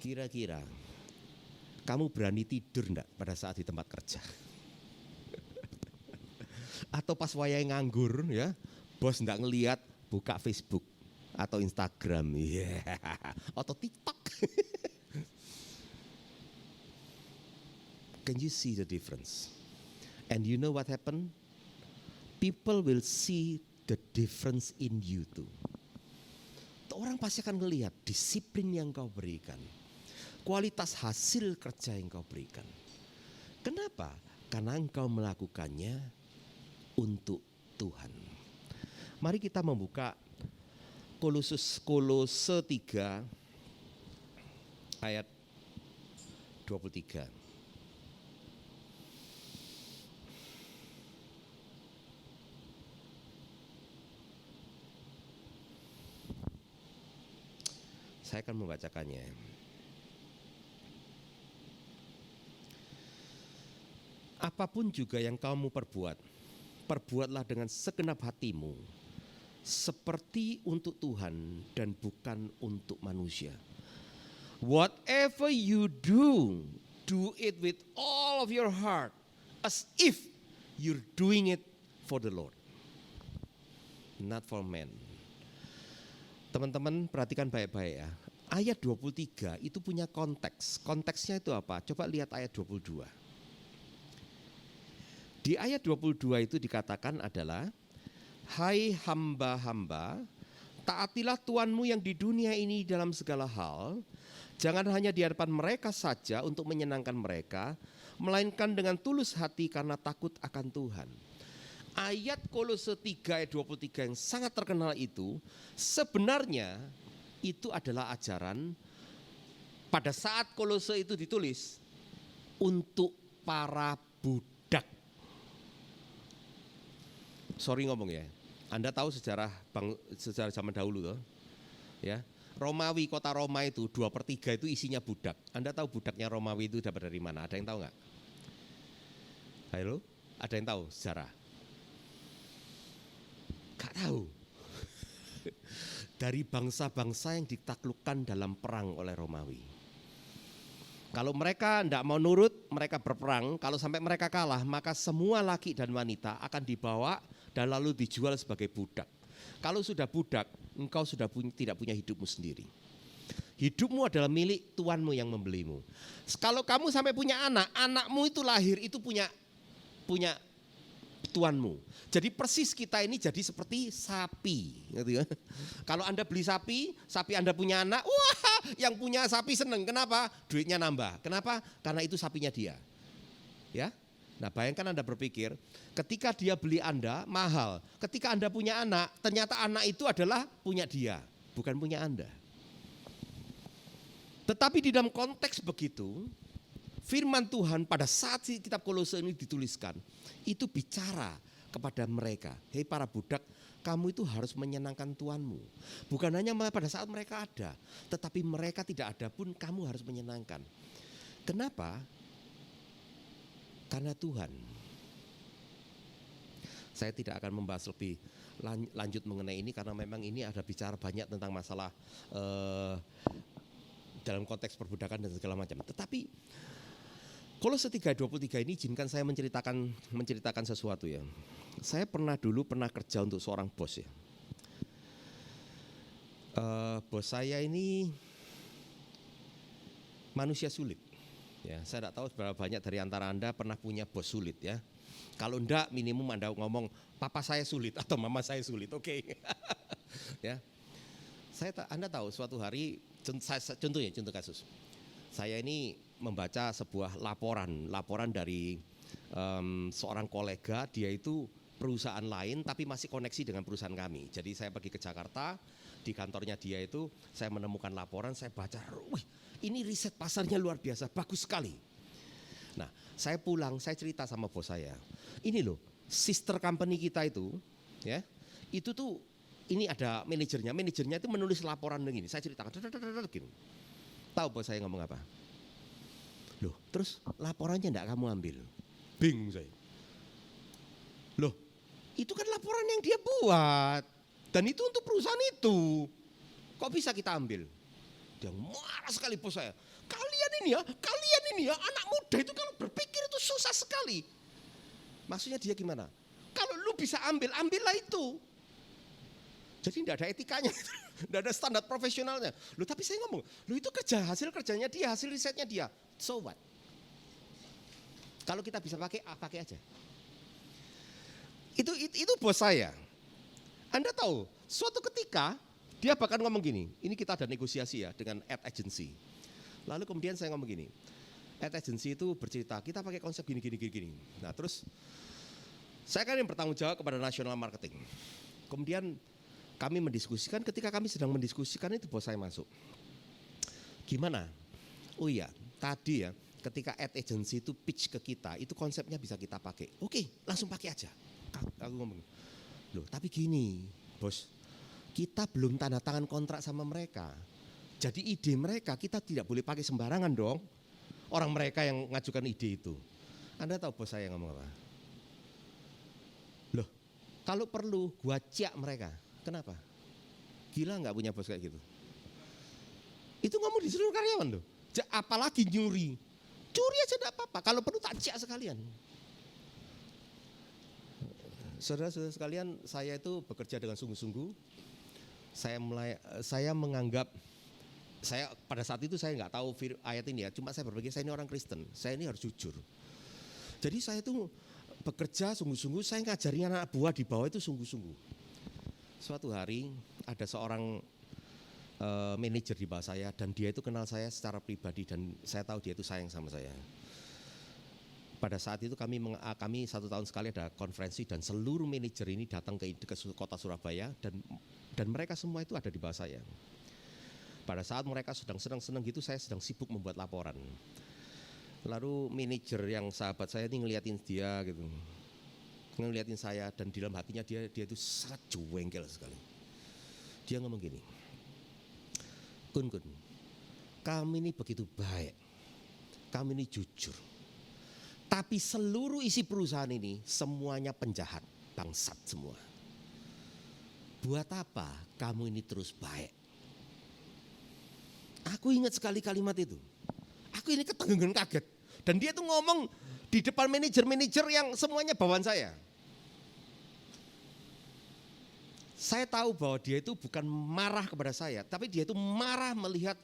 Kira-kira, Kamu berani tidur enggak pada saat di tempat kerja? Atau pas wayai nganggur ya, bos enggak ngelihat, buka Facebook atau Instagram, atau TikTok. Can you see the difference? And you know what happened? People will see the difference in you too. Orang pasti akan melihat disiplin yang kau berikan, kualitas hasil kerja yang kau berikan. Kenapa? Karena engkau melakukannya untuk Tuhan. Mari kita membuka Kolose 3 ayat 23. Saya akan membacakannya. Apapun juga yang kamu perbuat, perbuatlah dengan segenap hatimu, seperti untuk Tuhan dan bukan untuk manusia. Whatever you do, do it with all of your heart, as if you're doing it for the Lord, not for men. Teman-teman perhatikan baik-baik ya. Ayat 23 itu punya konteks. Konteksnya itu apa? Coba lihat ayat 22. Di ayat 22 itu dikatakan adalah, hai hamba-hamba, taatilah Tuhanmu yang di dunia ini dalam segala hal. Jangan hanya di hadapan mereka saja untuk menyenangkan mereka, melainkan dengan tulus hati karena takut akan Tuhan. Ayat Kolose 3 ayat 23 yang sangat terkenal itu sebenarnya itu adalah ajaran pada saat Kolose itu ditulis untuk para budak. Sorry ngomong ya, Anda tahu sejarah zaman dahulu toh? Ya, Romawi, kota Roma itu 2/3 itu isinya budak. Anda tahu budaknya Romawi itu dapat dari mana? Ada yang tahu nggak? Halo, ada yang tahu sejarah? Gak tahu. Dari bangsa-bangsa yang ditaklukkan dalam perang oleh Romawi. Kalau mereka tidak mau nurut, mereka berperang. Kalau sampai mereka kalah, maka semua laki dan wanita akan dibawa dan lalu dijual sebagai budak. Kalau sudah budak, engkau sudah tidak punya hidupmu sendiri. Hidupmu adalah milik Tuanmu yang membelimu. Kalau kamu sampai punya anak, anakmu itu lahir itu punya Tuanmu. Jadi persis kita ini jadi seperti sapi, gitu ya. Kalau Anda beli sapi Anda punya anak, wah, yang punya sapi seneng. Kenapa? Duitnya nambah. Kenapa? Karena itu sapinya dia. Ya. Nah, bayangkan Anda berpikir, ketika dia beli Anda mahal, ketika Anda punya anak, ternyata anak itu adalah punya dia, bukan punya Anda. Tetapi di dalam konteks begitu, firman Tuhan pada saat kitab Kolose ini dituliskan, itu bicara kepada mereka, hei para budak, kamu itu harus menyenangkan Tuanmu. Bukan hanya pada saat mereka ada, tetapi mereka tidak ada pun kamu harus menyenangkan. Kenapa? Karena Tuhan. Saya tidak akan membahas lebih lanjut mengenai ini karena memang ini ada bicara banyak tentang masalah dalam konteks perbudakan dan segala macam. Tetapi Kolose 3:23 ini izinkan saya menceritakan sesuatu ya. Saya pernah kerja untuk seorang bos ya. Bos saya ini manusia sulit. Ya, saya tidak tahu berapa banyak dari antara Anda pernah punya bos sulit ya. Kalau enggak, minimum Anda ngomong papa saya sulit atau mama saya sulit, oke. Ya, Anda tahu suatu hari, contoh kasus. Saya ini membaca sebuah laporan dari seorang kolega, dia itu perusahaan lain tapi masih koneksi dengan perusahaan kami. Jadi saya pergi ke Jakarta, di kantornya dia itu saya menemukan laporan, saya baca, wih ini riset pasarnya luar biasa, bagus sekali. Nah saya pulang, saya cerita sama bos saya, ini loh sister company kita itu, ya itu tuh ini ada manajernya itu menulis laporan begini, saya ceritakan, gini. Tahu bos saya ngomong apa? Loh, terus laporannya enggak kamu ambil? Bingung saya. Loh, itu kan laporan yang dia buat. Dan itu untuk perusahaan itu. Kok bisa kita ambil? Dia marah sekali bos saya. Kalian kalian ini ya anak muda itu kalau berpikir itu susah sekali. Maksudnya dia gimana? Kalau lu bisa ambillah itu. Jadi tidak ada etikanya, tidak ada standar profesionalnya. Lu tapi saya ngomong, lu itu hasil kerjanya dia, hasil risetnya dia. So what? Kalau kita bisa pakai, pakai aja. Itu bos saya. Anda tahu, suatu ketika dia bahkan ngomong gini, ini kita ada negosiasi ya dengan ad agency. Lalu kemudian saya ngomong gini, ad agency itu bercerita, kita pakai konsep gini. Nah terus, saya kan yang bertanggung jawab kepada national marketing. Kemudian kami mendiskusikan, ketika kami sedang mendiskusikan itu bos saya masuk. Gimana? Oh iya, tadi ya ketika ad agency itu pitch ke kita, itu konsepnya bisa kita pakai. Oke, langsung pakai aja. Aku ngomong, loh tapi gini bos, kita belum tanda tangan kontrak sama mereka. Jadi ide mereka kita tidak boleh pakai sembarangan dong. Orang mereka yang ngajukan ide itu. Anda tahu bos saya ngomong apa? Loh, kalau perlu gua ciak mereka. Kenapa? Gila nggak punya bos kayak gitu? Itu ngomong di seluruh karyawan loh. Apalagi nyuri. Curi aja enggak apa-apa. Kalau perlu tak ciak sekalian. Saudara-saudara sekalian, saya itu bekerja dengan sungguh-sungguh. Saya menganggap, saya pada saat itu saya nggak tahu ayat ini ya. Cuma saya berpikir saya ini orang Kristen. Saya ini harus jujur. Jadi saya itu bekerja sungguh-sungguh. Saya ngajarin anak buah di bawah itu sungguh-sungguh. Suatu hari ada seorang manajer di bawah saya dan dia itu kenal saya secara pribadi dan saya tahu dia itu sayang sama saya. Pada saat itu kami 1 tahun sekali ada konferensi dan seluruh manajer ini datang ke kota Surabaya dan mereka semua itu ada di bawah saya. Pada saat mereka sedang senang-senang gitu, saya sedang sibuk membuat laporan. Lalu manajer yang sahabat saya ini ngeliatin dia gitu, ngeliatin saya dan di dalam hatinya dia itu sangat jengkel sekali. Dia ngomong gini, Kun, kami ini begitu baik, kami ini jujur. Tapi seluruh isi perusahaan ini semuanya penjahat, bangsat semua. Buat apa kamu ini terus baik? Aku ingat sekali kalimat itu. Aku ini ketenggengan kaget. Dan dia tuh ngomong di depan manajer-manajer yang semuanya bawaan saya. Saya tahu bahwa dia itu bukan marah kepada saya, tapi dia itu marah melihat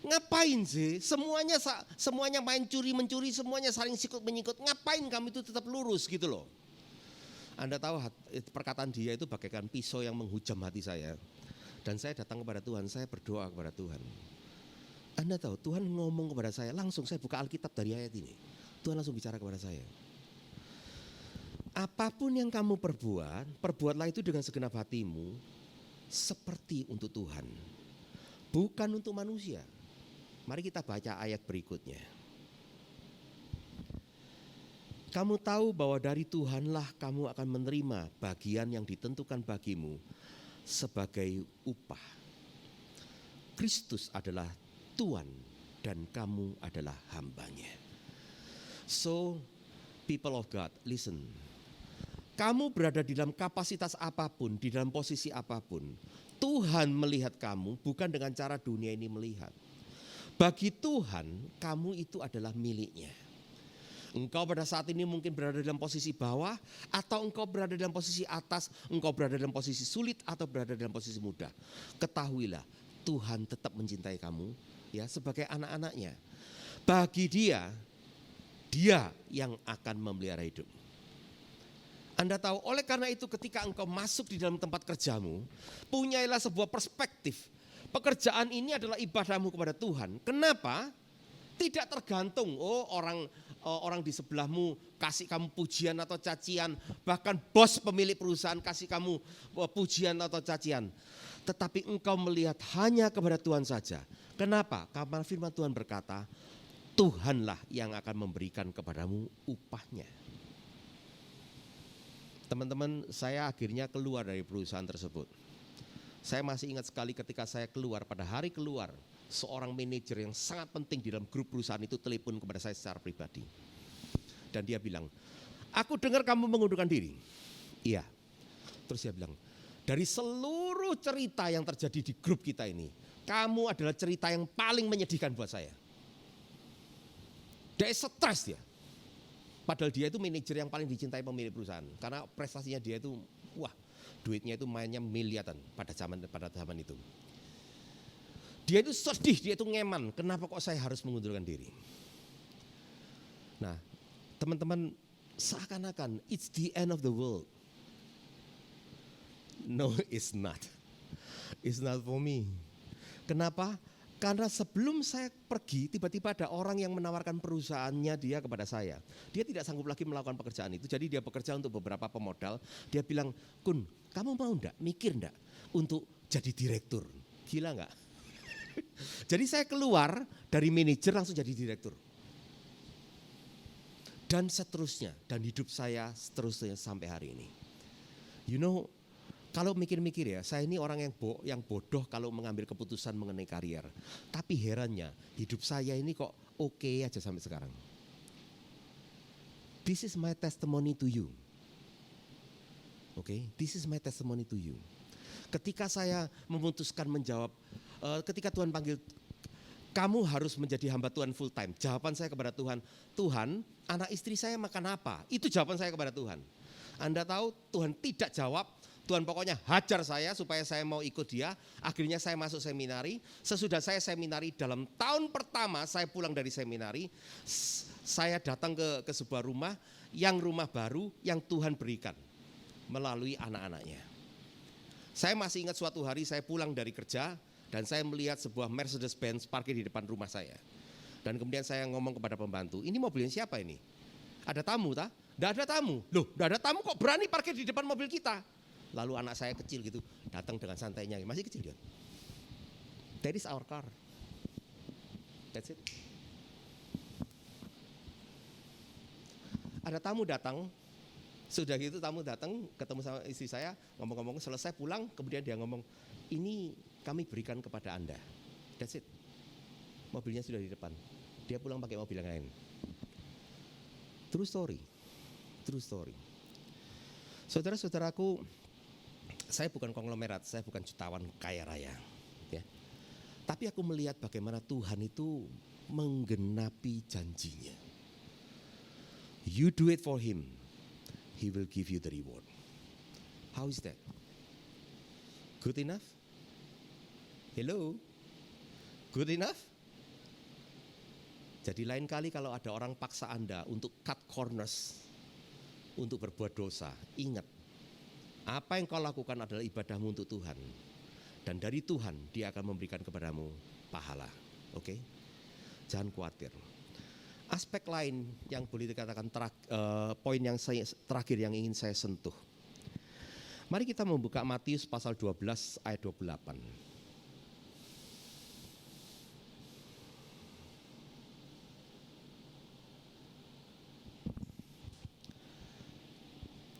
ngapain sih semuanya main curi-mencuri, semuanya saling sikut-menyikut. Ngapain kamu itu tetap lurus gitu loh. Anda tahu perkataan dia itu bagaikan pisau yang menghujam hati saya. Dan saya datang kepada Tuhan, saya berdoa kepada Tuhan. Anda tahu Tuhan ngomong kepada saya, langsung saya buka Alkitab dari ayat ini. Tuhan langsung bicara kepada saya. Apapun yang kamu perbuatlah itu dengan segenap hatimu seperti untuk Tuhan, bukan untuk manusia. Mari kita baca ayat berikutnya. Kamu tahu bahwa dari Tuhanlah kamu akan menerima bagian yang ditentukan bagimu sebagai upah. Kristus adalah Tuhan dan kamu adalah hambanya. So, people of God, listen. Kamu berada di dalam kapasitas apapun, di dalam posisi apapun. Tuhan melihat kamu bukan dengan cara dunia ini melihat. Bagi Tuhan, kamu itu adalah miliknya. Engkau pada saat ini mungkin berada dalam posisi bawah, atau engkau berada dalam posisi atas, engkau berada dalam posisi sulit, atau berada dalam posisi mudah. Ketahuilah, Tuhan tetap mencintai kamu ya sebagai anak-anaknya. Bagi dia yang akan memelihara hidup. Anda tahu, oleh karena itu ketika engkau masuk di dalam tempat kerjamu, punyailah sebuah perspektif. Pekerjaan ini adalah ibadahmu kepada Tuhan. Kenapa? Tidak tergantung, orang di sebelahmu kasih kamu pujian atau cacian. Bahkan bos pemilik perusahaan kasih kamu pujian atau cacian. Tetapi engkau melihat hanya kepada Tuhan saja. Kenapa? Karena firman Tuhan berkata, Tuhanlah yang akan memberikan kepadamu upahnya. Teman-teman, saya akhirnya keluar dari perusahaan tersebut. Saya masih ingat sekali ketika saya keluar, pada hari keluar, seorang manajer yang sangat penting di dalam grup perusahaan itu telepon kepada saya secara pribadi. Dan dia bilang, aku dengar kamu mengundurkan diri. Iya. Terus dia bilang, dari seluruh cerita yang terjadi di grup kita ini, kamu adalah cerita yang paling menyedihkan buat saya. Dia stres dia. Padahal dia itu manajer yang paling dicintai pemilik perusahaan. Karena prestasinya dia itu, wah, duitnya itu mainnya miliaran pada zaman itu. Dia itu sedih, dia itu ngeman. Kenapa kok saya harus mengundurkan diri? Nah, teman-teman, seakan-akan it's the end of the world. No, it's not. It's not for me. Kenapa? Karena sebelum saya pergi, tiba-tiba ada orang yang menawarkan perusahaannya dia kepada saya. Dia tidak sanggup lagi melakukan pekerjaan itu, jadi dia bekerja untuk beberapa pemodal. Dia bilang, Kun, kamu mau enggak, mikir enggak untuk jadi direktur? Gila enggak? Jadi saya keluar dari manajer langsung jadi direktur. Dan seterusnya, dan hidup saya seterusnya sampai hari ini. You know, kalau mikir-mikir ya, saya ini orang yang bodoh kalau mengambil keputusan mengenai karier. Tapi herannya, hidup saya ini kok oke aja sampai sekarang. This is my testimony to you. Oke, this is my testimony to you. Ketika saya memutuskan menjawab, ketika Tuhan panggil, kamu harus menjadi hamba Tuhan full time. Jawaban saya kepada Tuhan, Tuhan, anak istri saya makan apa? Itu jawaban saya kepada Tuhan. Anda tahu Tuhan tidak jawab, Tuhan pokoknya hajar saya supaya saya mau ikut dia. Akhirnya saya masuk seminari. Sesudah saya seminari, dalam tahun pertama saya pulang dari seminari, saya datang ke sebuah rumah, yang rumah baru yang Tuhan berikan melalui anak-anaknya. Saya masih ingat suatu hari saya pulang dari kerja dan saya melihat sebuah Mercedes-Benz parkir di depan rumah saya. Dan kemudian saya ngomong kepada pembantu, ini mobilnya siapa ini? Ada tamu tak? Tidak ada tamu. Loh, tidak ada tamu kok berani parkir di depan mobil kita? Lalu anak saya kecil gitu datang dengan santainya, masih kecil dia. That is our car. That's it. Ada tamu datang, sudah gitu tamu datang ketemu sama istri saya, ngomong-ngomong selesai pulang, kemudian dia ngomong, ini kami berikan kepada Anda. That's it. Mobilnya sudah di depan. Dia pulang pakai mobil yang lain. True story. True story. Saudara-saudaraku, saya bukan konglomerat, saya bukan jutawan kaya raya, ya. Tapi aku melihat bagaimana Tuhan itu menggenapi janjinya. You do it for Him, He will give you the reward. How is that? Good enough? Hello? Good enough? Jadi lain kali kalau ada orang paksa Anda untuk cut corners, untuk berbuat dosa, ingat, apa yang kau lakukan adalah ibadahmu untuk Tuhan. Dan dari Tuhan dia akan memberikan kepadamu pahala. Oke? Jangan khawatir. Aspek lain yang boleh dikatakan poin yang terakhir yang ingin saya sentuh. Mari kita membuka Matius pasal 12 ayat 28.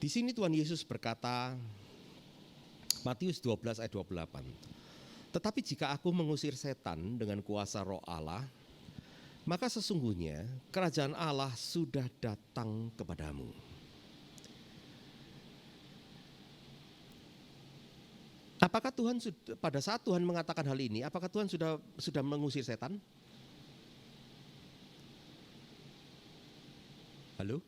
Di sini Tuhan Yesus berkata, Matius 12 ayat 28. Tetapi jika aku mengusir setan dengan kuasa Roh Allah, maka sesungguhnya kerajaan Allah sudah datang kepadamu. Apakah Tuhan pada saat Tuhan mengatakan hal ini, apakah Tuhan sudah mengusir setan? Halo?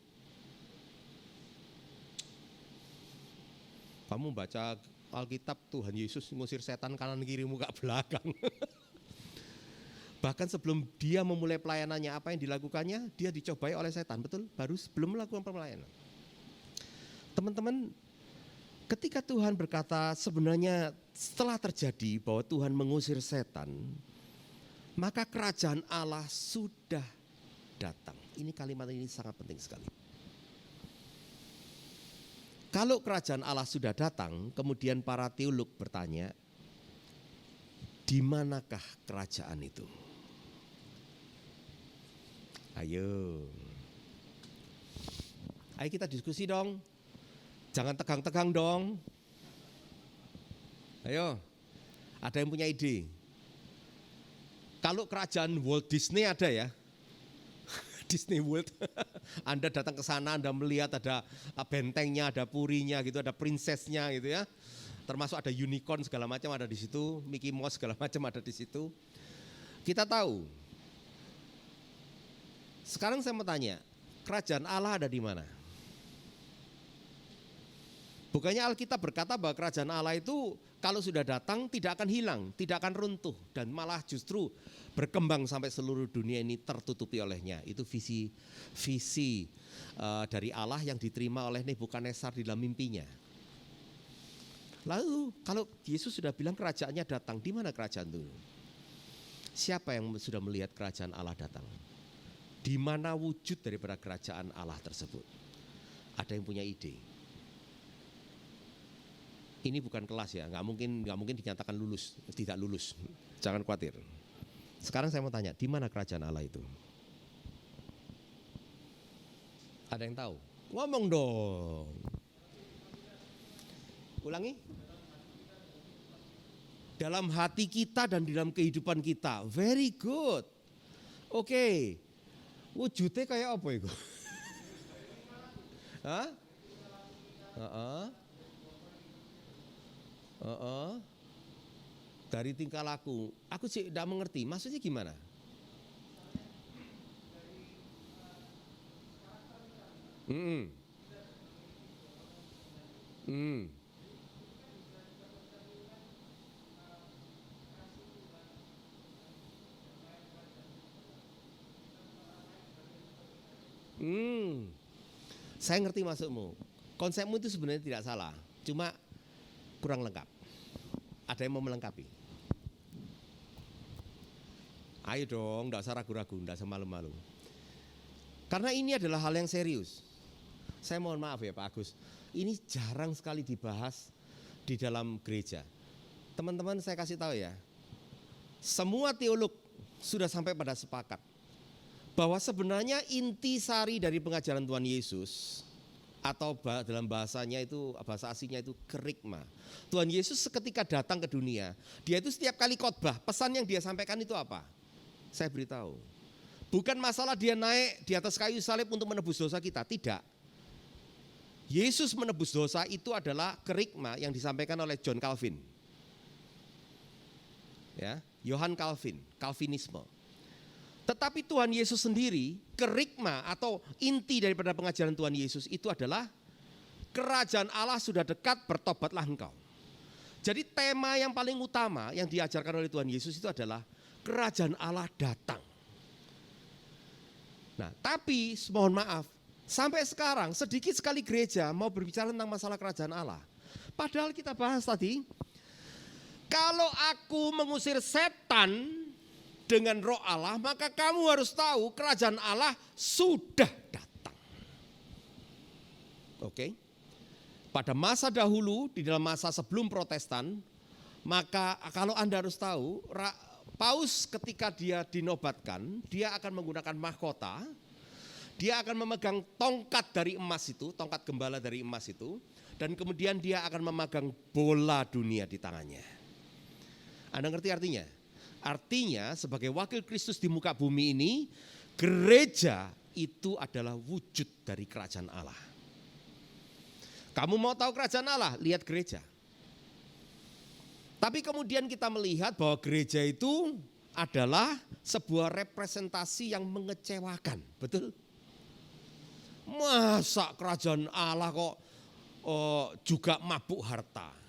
Kamu baca Alkitab, Tuhan Yesus mengusir setan kanan kiri muka belakang. Bahkan sebelum dia memulai pelayanannya, apa yang dilakukannya? Dia dicobai oleh setan, betul? Baru sebelum melakukan pelayanan. Teman-teman, ketika Tuhan berkata sebenarnya setelah terjadi bahwa Tuhan mengusir setan, maka kerajaan Allah sudah datang. Ini kalimat ini sangat penting sekali. Kalau kerajaan Allah sudah datang, kemudian para teolog bertanya, di manakah kerajaan itu? Ayo kita diskusi dong. Jangan tegang-tegang dong. Ayo, ada yang punya ide? Kalau kerajaan Walt Disney ada ya? Disney World, Anda datang ke sana, Anda melihat ada bentengnya, ada purinya gitu, ada princessnya gitu ya. Termasuk ada unicorn segala macam ada di situ, Mickey Mouse segala macam ada di situ. Kita tahu Sekarang saya mau tanya, kerajaan Allah ada di mana? Bukannya Alkitab berkata bahwa kerajaan Allah itu kalau sudah datang tidak akan hilang, tidak akan runtuh, dan malah justru berkembang sampai seluruh dunia ini tertutupi olehnya. Itu visi dari Allah yang diterima oleh Nebukadnezar di dalam mimpinya. Lalu kalau Yesus sudah bilang kerajaannya datang, di mana kerajaan itu? Siapa yang sudah melihat kerajaan Allah datang? Di mana wujud daripada kerajaan Allah tersebut? Ada yang punya ide? Ini bukan kelas ya, nggak mungkin dinyatakan lulus, tidak lulus. Jangan khawatir. Sekarang saya mau tanya, di mana kerajaan Allah itu? Ada yang tahu? Ngomong dong. Ulangi. Dalam hati kita dan di dalam kehidupan kita. Very good. Oke. Wujudnya kayak apa itu? Hah? Dari tingkah laku. Aku sih tidak mengerti. Maksudnya gimana? Saya ngerti maksudmu. Konsepmu itu sebenarnya tidak salah. Cuma kurang lengkap. Ada yang mau melengkapi? Ayo dong, tidak usah ragu-ragu, tidak usah malu-malu. Karena ini adalah hal yang serius. Saya mohon maaf ya Pak Agus, ini jarang sekali dibahas di dalam gereja. Teman-teman saya kasih tahu ya, semua teolog sudah sampai pada sepakat bahwa sebenarnya intisari dari pengajaran Tuhan Yesus, atau dalam bahasanya itu, bahasa aslinya itu kerigma. Tuhan Yesus seketika datang ke dunia, dia itu setiap kali khotbah, pesan yang dia sampaikan itu apa? Saya beritahu, bukan masalah dia naik di atas kayu salib untuk menebus dosa kita, tidak. Yesus menebus dosa itu adalah kerigma yang disampaikan oleh John Calvin. Ya, Johann Calvin, Calvinisme. Tetapi Tuhan Yesus sendiri, kerigma atau inti daripada pengajaran Tuhan Yesus itu adalah kerajaan Allah sudah dekat, bertobatlah engkau. Jadi tema yang paling utama yang diajarkan oleh Tuhan Yesus itu adalah kerajaan Allah datang. Nah, tapi mohon maaf, sampai sekarang sedikit sekali gereja mau berbicara tentang masalah kerajaan Allah. Padahal kita bahas tadi, kalau aku mengusir setan dengan roh Allah, maka kamu harus tahu kerajaan Allah sudah datang. Oke. Pada masa dahulu, di dalam masa sebelum Protestan, maka kalau Anda harus tahu, Paus ketika dia dinobatkan, dia akan menggunakan mahkota, dia akan memegang tongkat dari emas itu, tongkat gembala dari emas itu, dan kemudian dia akan memegang bola dunia di tangannya. Anda ngerti artinya? Artinya sebagai wakil Kristus di muka bumi ini, gereja itu adalah wujud dari kerajaan Allah. Kamu mau tahu kerajaan Allah? Lihat gereja. Tapi kemudian kita melihat bahwa gereja itu adalah sebuah representasi yang mengecewakan. Betul? Masa kerajaan Allah kok juga mabuk harta?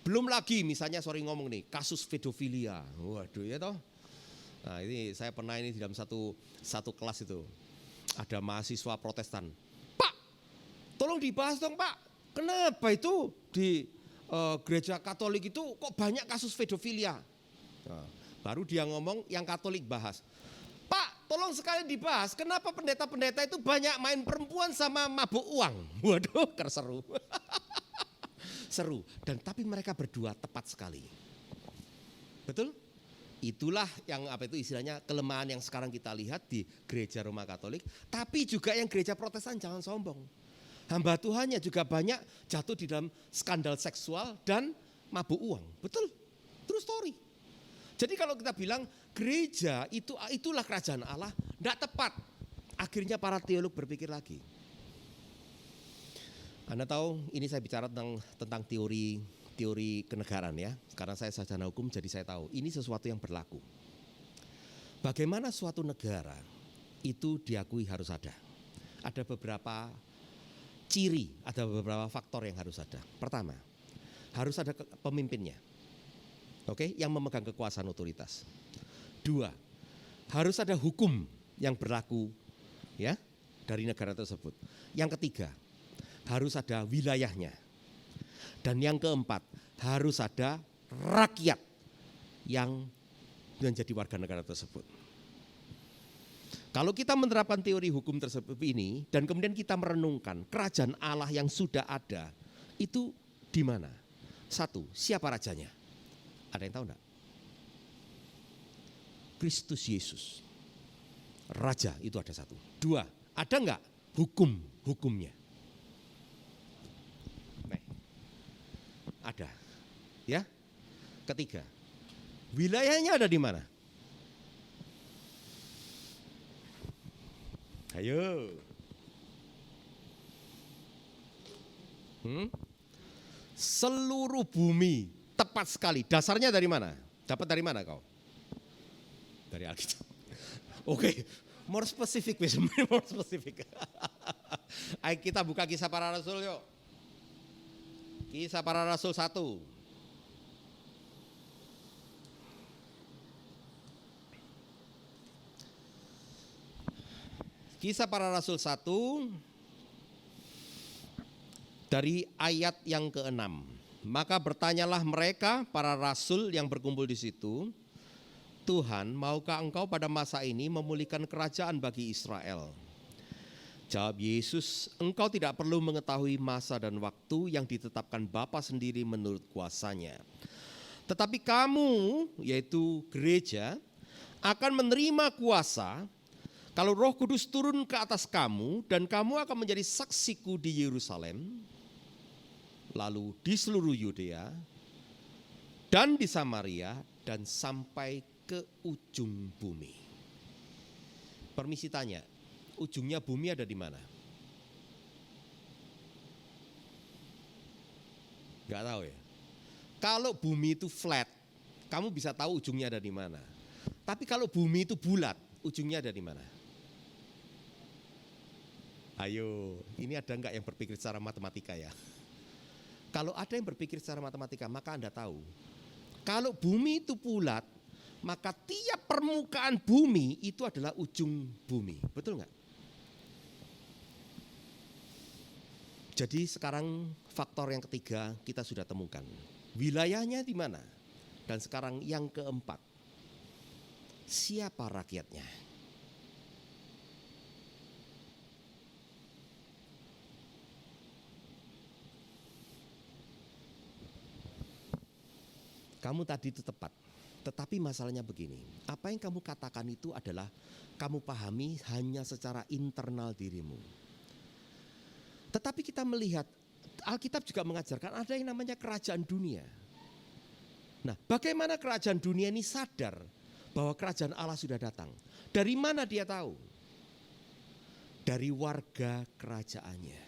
Belum lagi misalnya ngomong nih, kasus pedofilia. Waduh ya toh. Nah ini saya pernah ini di dalam satu kelas itu. Ada mahasiswa Protestan. Pak, tolong dibahas dong Pak. Kenapa itu di gereja Katolik itu kok banyak kasus pedofilia? Nah, baru dia ngomong yang Katolik bahas. Pak, tolong sekali dibahas. Kenapa pendeta-pendeta itu banyak main perempuan sama mabuk uang? Waduh, seru. Seru, dan tapi mereka berdua tepat sekali. Betul? Itulah yang apa itu istilahnya kelemahan yang sekarang kita lihat di gereja Roma Katolik, tapi juga yang gereja Protestan jangan sombong. Hamba Tuhannya juga banyak jatuh di dalam skandal seksual dan mabuk uang. Betul? True story. Jadi kalau kita bilang gereja itulah kerajaan Allah, tidak tepat. Akhirnya para teolog berpikir lagi. Anda tahu ini saya bicara tentang teori kenegaraan ya. Karena saya sarjana hukum jadi saya tahu ini sesuatu yang berlaku. Bagaimana suatu negara itu diakui harus ada. Ada beberapa ciri, ada beberapa faktor yang harus ada. Pertama, harus ada pemimpinnya. Oke, yang memegang kekuasaan otoritas. Dua, harus ada hukum yang berlaku ya dari negara tersebut. Yang ketiga, harus ada wilayahnya. Dan yang keempat, harus ada rakyat yang menjadi warga negara tersebut. Kalau kita menerapkan teori hukum tersebut ini dan kemudian kita merenungkan kerajaan Allah yang sudah ada, itu di mana? Satu, siapa rajanya? Ada yang tahu enggak? Kristus Yesus. Raja itu ada satu. Dua, ada enggak hukumnya? Nah, ada. Ya. Ketiga, wilayahnya ada di mana? Ayo. Seluruh bumi, tepat sekali. Dasarnya dari mana? Dapat dari mana kau? Dari Alkitab. Oke, more spesifik, more spesifik. Ayo kita buka Kisah Para Rasul yuk. Kisah Para Rasul 1. Kisah Para Rasul 1 dari ayat yang ke-6. Maka bertanyalah mereka para rasul yang berkumpul di situ, Tuhan, maukah engkau pada masa ini memulihkan kerajaan bagi Israel? Jawab Yesus, engkau tidak perlu mengetahui masa dan waktu yang ditetapkan Bapa sendiri menurut kuasanya. Tetapi kamu, yaitu gereja, akan menerima kuasa kalau Roh Kudus turun ke atas kamu dan kamu akan menjadi saksiku di Yerusalem, lalu di seluruh Yudea dan di Samaria dan sampai ke ujung bumi. Permisi tanya, ujungnya bumi ada di mana? Gak tahu ya. Kalau bumi itu flat, kamu bisa tahu ujungnya ada di mana. Tapi kalau bumi itu bulat, ujungnya ada di mana? Ayo, ini ada enggak yang berpikir secara matematika ya? Kalau ada yang berpikir secara matematika, maka Anda tahu. Kalau bumi itu bulat, maka tiap permukaan bumi itu adalah ujung bumi. Betul enggak? Jadi sekarang faktor yang ketiga kita sudah temukan. Wilayahnya di mana? Dan sekarang yang keempat, siapa rakyatnya? Kamu tadi itu tepat, tetapi masalahnya begini, apa yang kamu katakan itu adalah kamu pahami hanya secara internal dirimu. Tetapi kita melihat, Alkitab juga mengajarkan ada yang namanya kerajaan dunia. Nah, bagaimana kerajaan dunia ini sadar bahwa kerajaan Allah sudah datang? Dari mana dia tahu? Dari warga kerajaannya.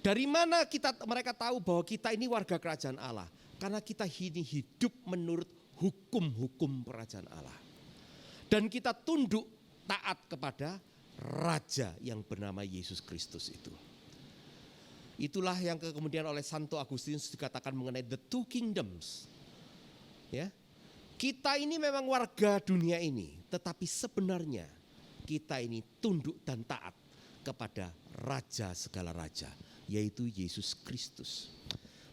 Dari mana mereka tahu bahwa kita ini warga kerajaan Allah? Karena kita ini hidup menurut hukum-hukum kerajaan Allah. Dan kita tunduk taat kepada Raja yang bernama Yesus Kristus itu. Itulah yang kemudian oleh Santo Agustinus dikatakan mengenai the two kingdoms. Ya, kita ini memang warga dunia ini, tetapi sebenarnya kita ini tunduk dan taat kepada Raja segala raja, yaitu Yesus Kristus.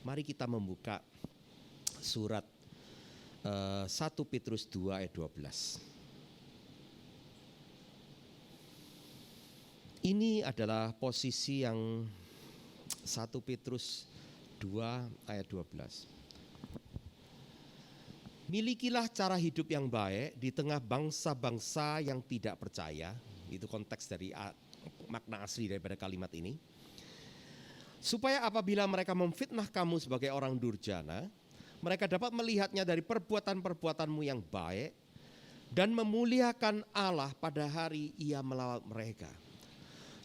Mari kita membuka surat 1 Petrus 2 ayat 12. Ini adalah posisi yang 1 Petrus 2 ayat 12. Milikilah cara hidup yang baik di tengah bangsa-bangsa yang tidak percaya. Itu konteks dari makna asli daripada kalimat ini. Supaya apabila mereka memfitnah kamu sebagai orang durjana, mereka dapat melihatnya dari perbuatan-perbuatanmu yang baik dan memuliakan Allah pada hari Ia melawat mereka.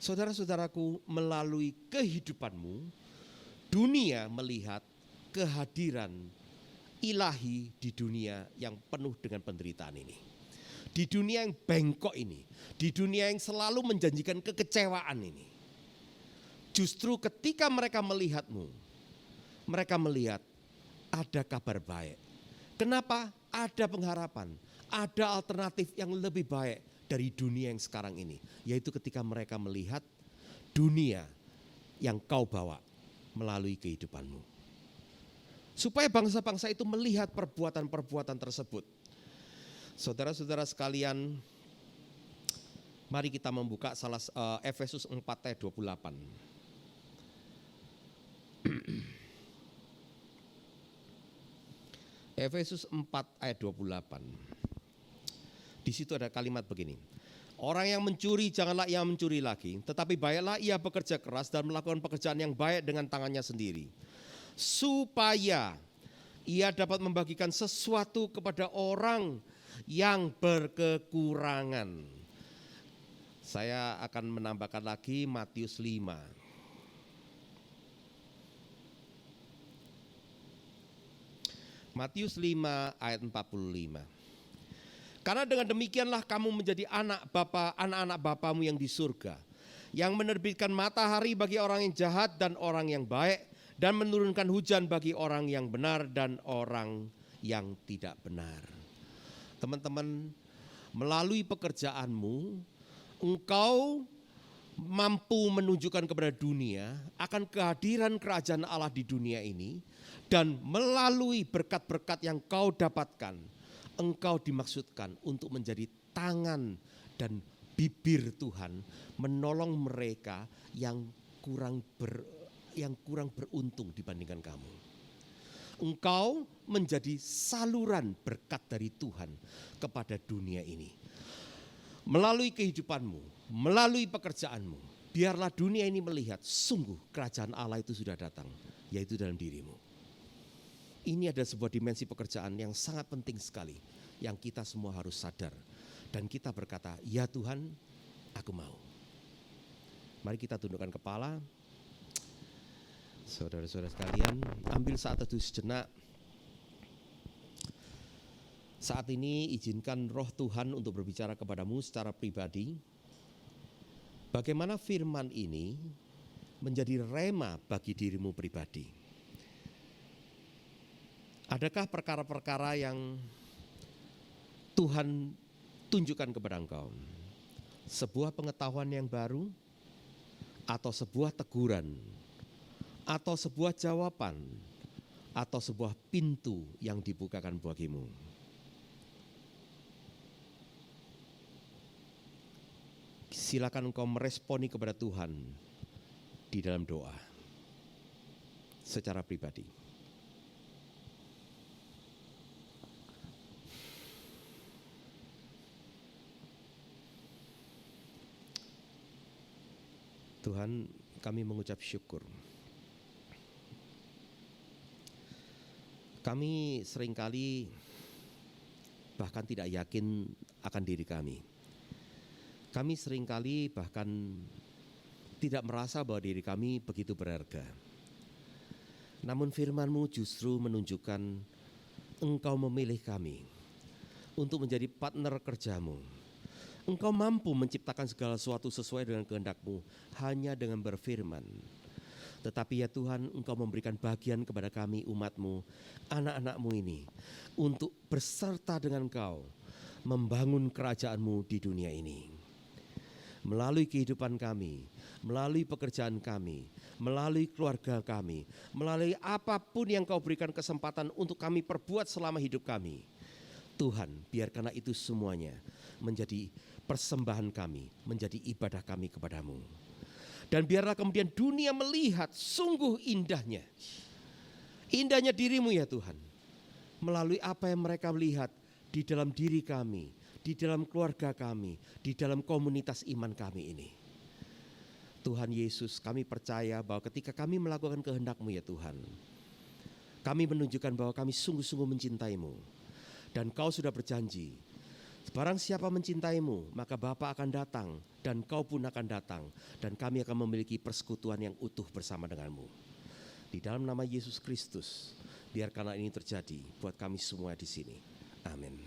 Saudara-saudaraku, melalui kehidupanmu, dunia melihat kehadiran ilahi di dunia yang penuh dengan penderitaan ini. di dunia yang bengkok ini, di dunia yang selalu menjanjikan kekecewaan ini. Justru ketika mereka melihatmu, mereka melihat ada kabar baik. Kenapa? Ada pengharapan, ada alternatif yang lebih baik dari dunia yang sekarang ini. Yaitu ketika mereka melihat dunia yang kau bawa melalui kehidupanmu. Supaya bangsa-bangsa itu melihat perbuatan-perbuatan tersebut. Saudara-saudara sekalian, mari kita membuka Efesus 4 ayat 28. Efesus 4 ayat 28. Di situ ada kalimat begini. Orang yang mencuri janganlah ia mencuri lagi, tetapi baiklah ia bekerja keras dan melakukan pekerjaan yang baik dengan tangannya sendiri. Supaya ia dapat membagikan sesuatu kepada orang yang berkekurangan. Saya akan menambahkan lagi Matius 5. Matius 5 ayat 45. Karena dengan demikianlah kamu menjadi anak-anak Bapamu yang di surga, yang menerbitkan matahari bagi orang yang jahat dan orang yang baik, dan menurunkan hujan bagi orang yang benar dan orang yang tidak benar. Teman-teman, melalui pekerjaanmu, engkau mampu menunjukkan kepada dunia akan kehadiran kerajaan Allah di dunia ini, dan melalui berkat-berkat yang kau dapatkan, engkau dimaksudkan untuk menjadi tangan dan bibir Tuhan, menolong mereka yang kurang beruntung dibandingkan kamu. Engkau menjadi saluran berkat dari Tuhan kepada dunia ini. Melalui kehidupanmu, melalui pekerjaanmu, biarlah dunia ini melihat sungguh kerajaan Allah itu sudah datang, yaitu dalam dirimu. Ini adalah sebuah dimensi pekerjaan yang sangat penting sekali, yang kita semua harus sadar. Dan kita berkata, ya Tuhan, aku mau. Mari kita tundukkan kepala. Saudara-saudara sekalian, ambil saat teduh sejenak. Saat ini izinkan roh Tuhan untuk berbicara kepadamu secara pribadi. Bagaimana firman ini menjadi rema bagi dirimu pribadi. Adakah perkara-perkara yang Tuhan tunjukkan kepada engkau? Sebuah pengetahuan yang baru, atau sebuah teguran, atau sebuah jawaban, atau sebuah pintu yang dibukakan bagimu. Silakan engkau meresponi kepada Tuhan di dalam doa secara pribadi. Tuhan, kami mengucap syukur. Kami seringkali bahkan tidak yakin akan diri kami. Kami seringkali bahkan tidak merasa bahwa diri kami begitu berharga. Namun firman-Mu justru menunjukkan Engkau memilih kami untuk menjadi partner kerja-Mu. Engkau mampu menciptakan segala sesuatu sesuai dengan kehendak-Mu hanya dengan berfirman. Tetapi ya Tuhan, Engkau memberikan bagian kepada kami umat-Mu, anak-anak-Mu ini, untuk berserta dengan Engkau membangun kerajaan-Mu di dunia ini. Melalui kehidupan kami, melalui pekerjaan kami, melalui keluarga kami, melalui apapun yang Kau berikan kesempatan untuk kami perbuat selama hidup kami. Tuhan, biarkanlah itu semuanya menjadi persembahan kami, menjadi ibadah kami kepadamu. Dan biarlah kemudian dunia melihat sungguh indahnya diri-Mu ya Tuhan. Melalui apa yang mereka lihat di dalam diri kami, di dalam keluarga kami, di dalam komunitas iman kami ini. Tuhan Yesus, kami percaya bahwa ketika kami melakukan kehendak-Mu ya Tuhan, kami menunjukkan bahwa kami sungguh-sungguh mencintai-Mu. Dan Kau sudah berjanji, barang siapa mencintai-Mu, maka Bapa akan datang dan Kau pun akan datang, dan kami akan memiliki persekutuan yang utuh bersama dengan-Mu. Di dalam nama Yesus Kristus, biarkanlah ini terjadi buat kami semua di sini. Amin.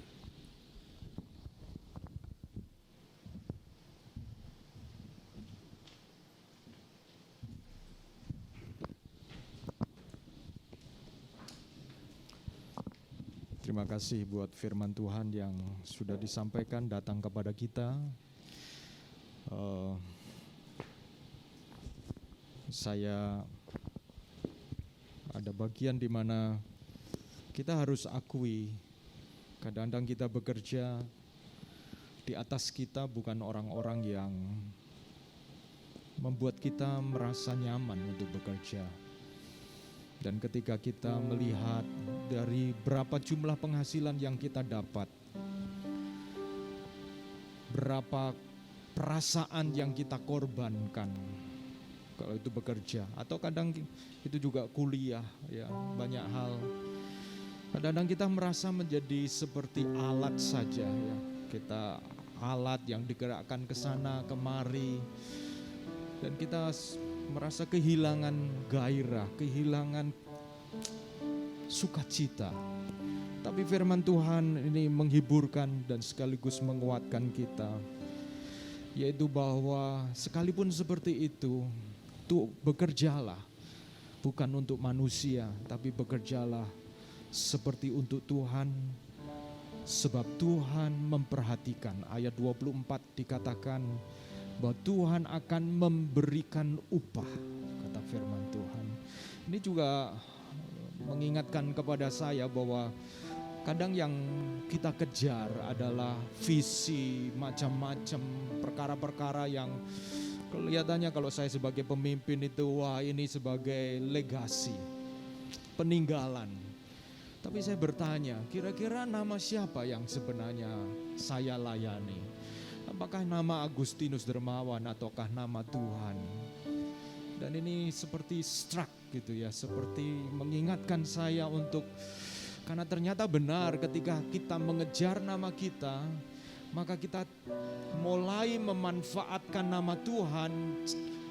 Terima kasih buat firman Tuhan yang sudah disampaikan datang kepada kita. Saya ada bagian di mana kita harus akui kadang-kadang kita bekerja, di atas kita bukan orang-orang yang membuat kita merasa nyaman untuk bekerja. Dan ketika kita melihat dari berapa jumlah penghasilan yang kita dapat, berapa perasaan yang kita korbankan kalau itu bekerja, atau kadang itu juga kuliah, ya banyak hal. Kadang-kadang kita merasa menjadi seperti alat saja, ya kita alat yang digerakkan ke sana kemari, dan kita merasa kehilangan gairah, kehilangan sukacita. Tapi firman Tuhan ini menghiburkan dan sekaligus menguatkan kita, yaitu bahwa sekalipun seperti itu, bekerjalah bukan untuk manusia, tapi bekerjalah seperti untuk Tuhan, sebab Tuhan memperhatikan. Ayat 24 dikatakan bahwa Tuhan akan memberikan upah, kata firman Tuhan. Ini juga mengingatkan kepada saya bahwa kadang yang kita kejar adalah visi, macam-macam perkara-perkara yang kelihatannya kalau saya sebagai pemimpin itu, wah ini sebagai legasi, peninggalan. Tapi saya bertanya, kira-kira nama siapa yang sebenarnya saya layani? Apakah nama Agustinus Dermawan ataukah nama Tuhan? Dan ini seperti struck gitu ya, seperti mengingatkan saya untuk, karena ternyata benar ketika kita mengejar nama kita, maka kita mulai memanfaatkan nama Tuhan,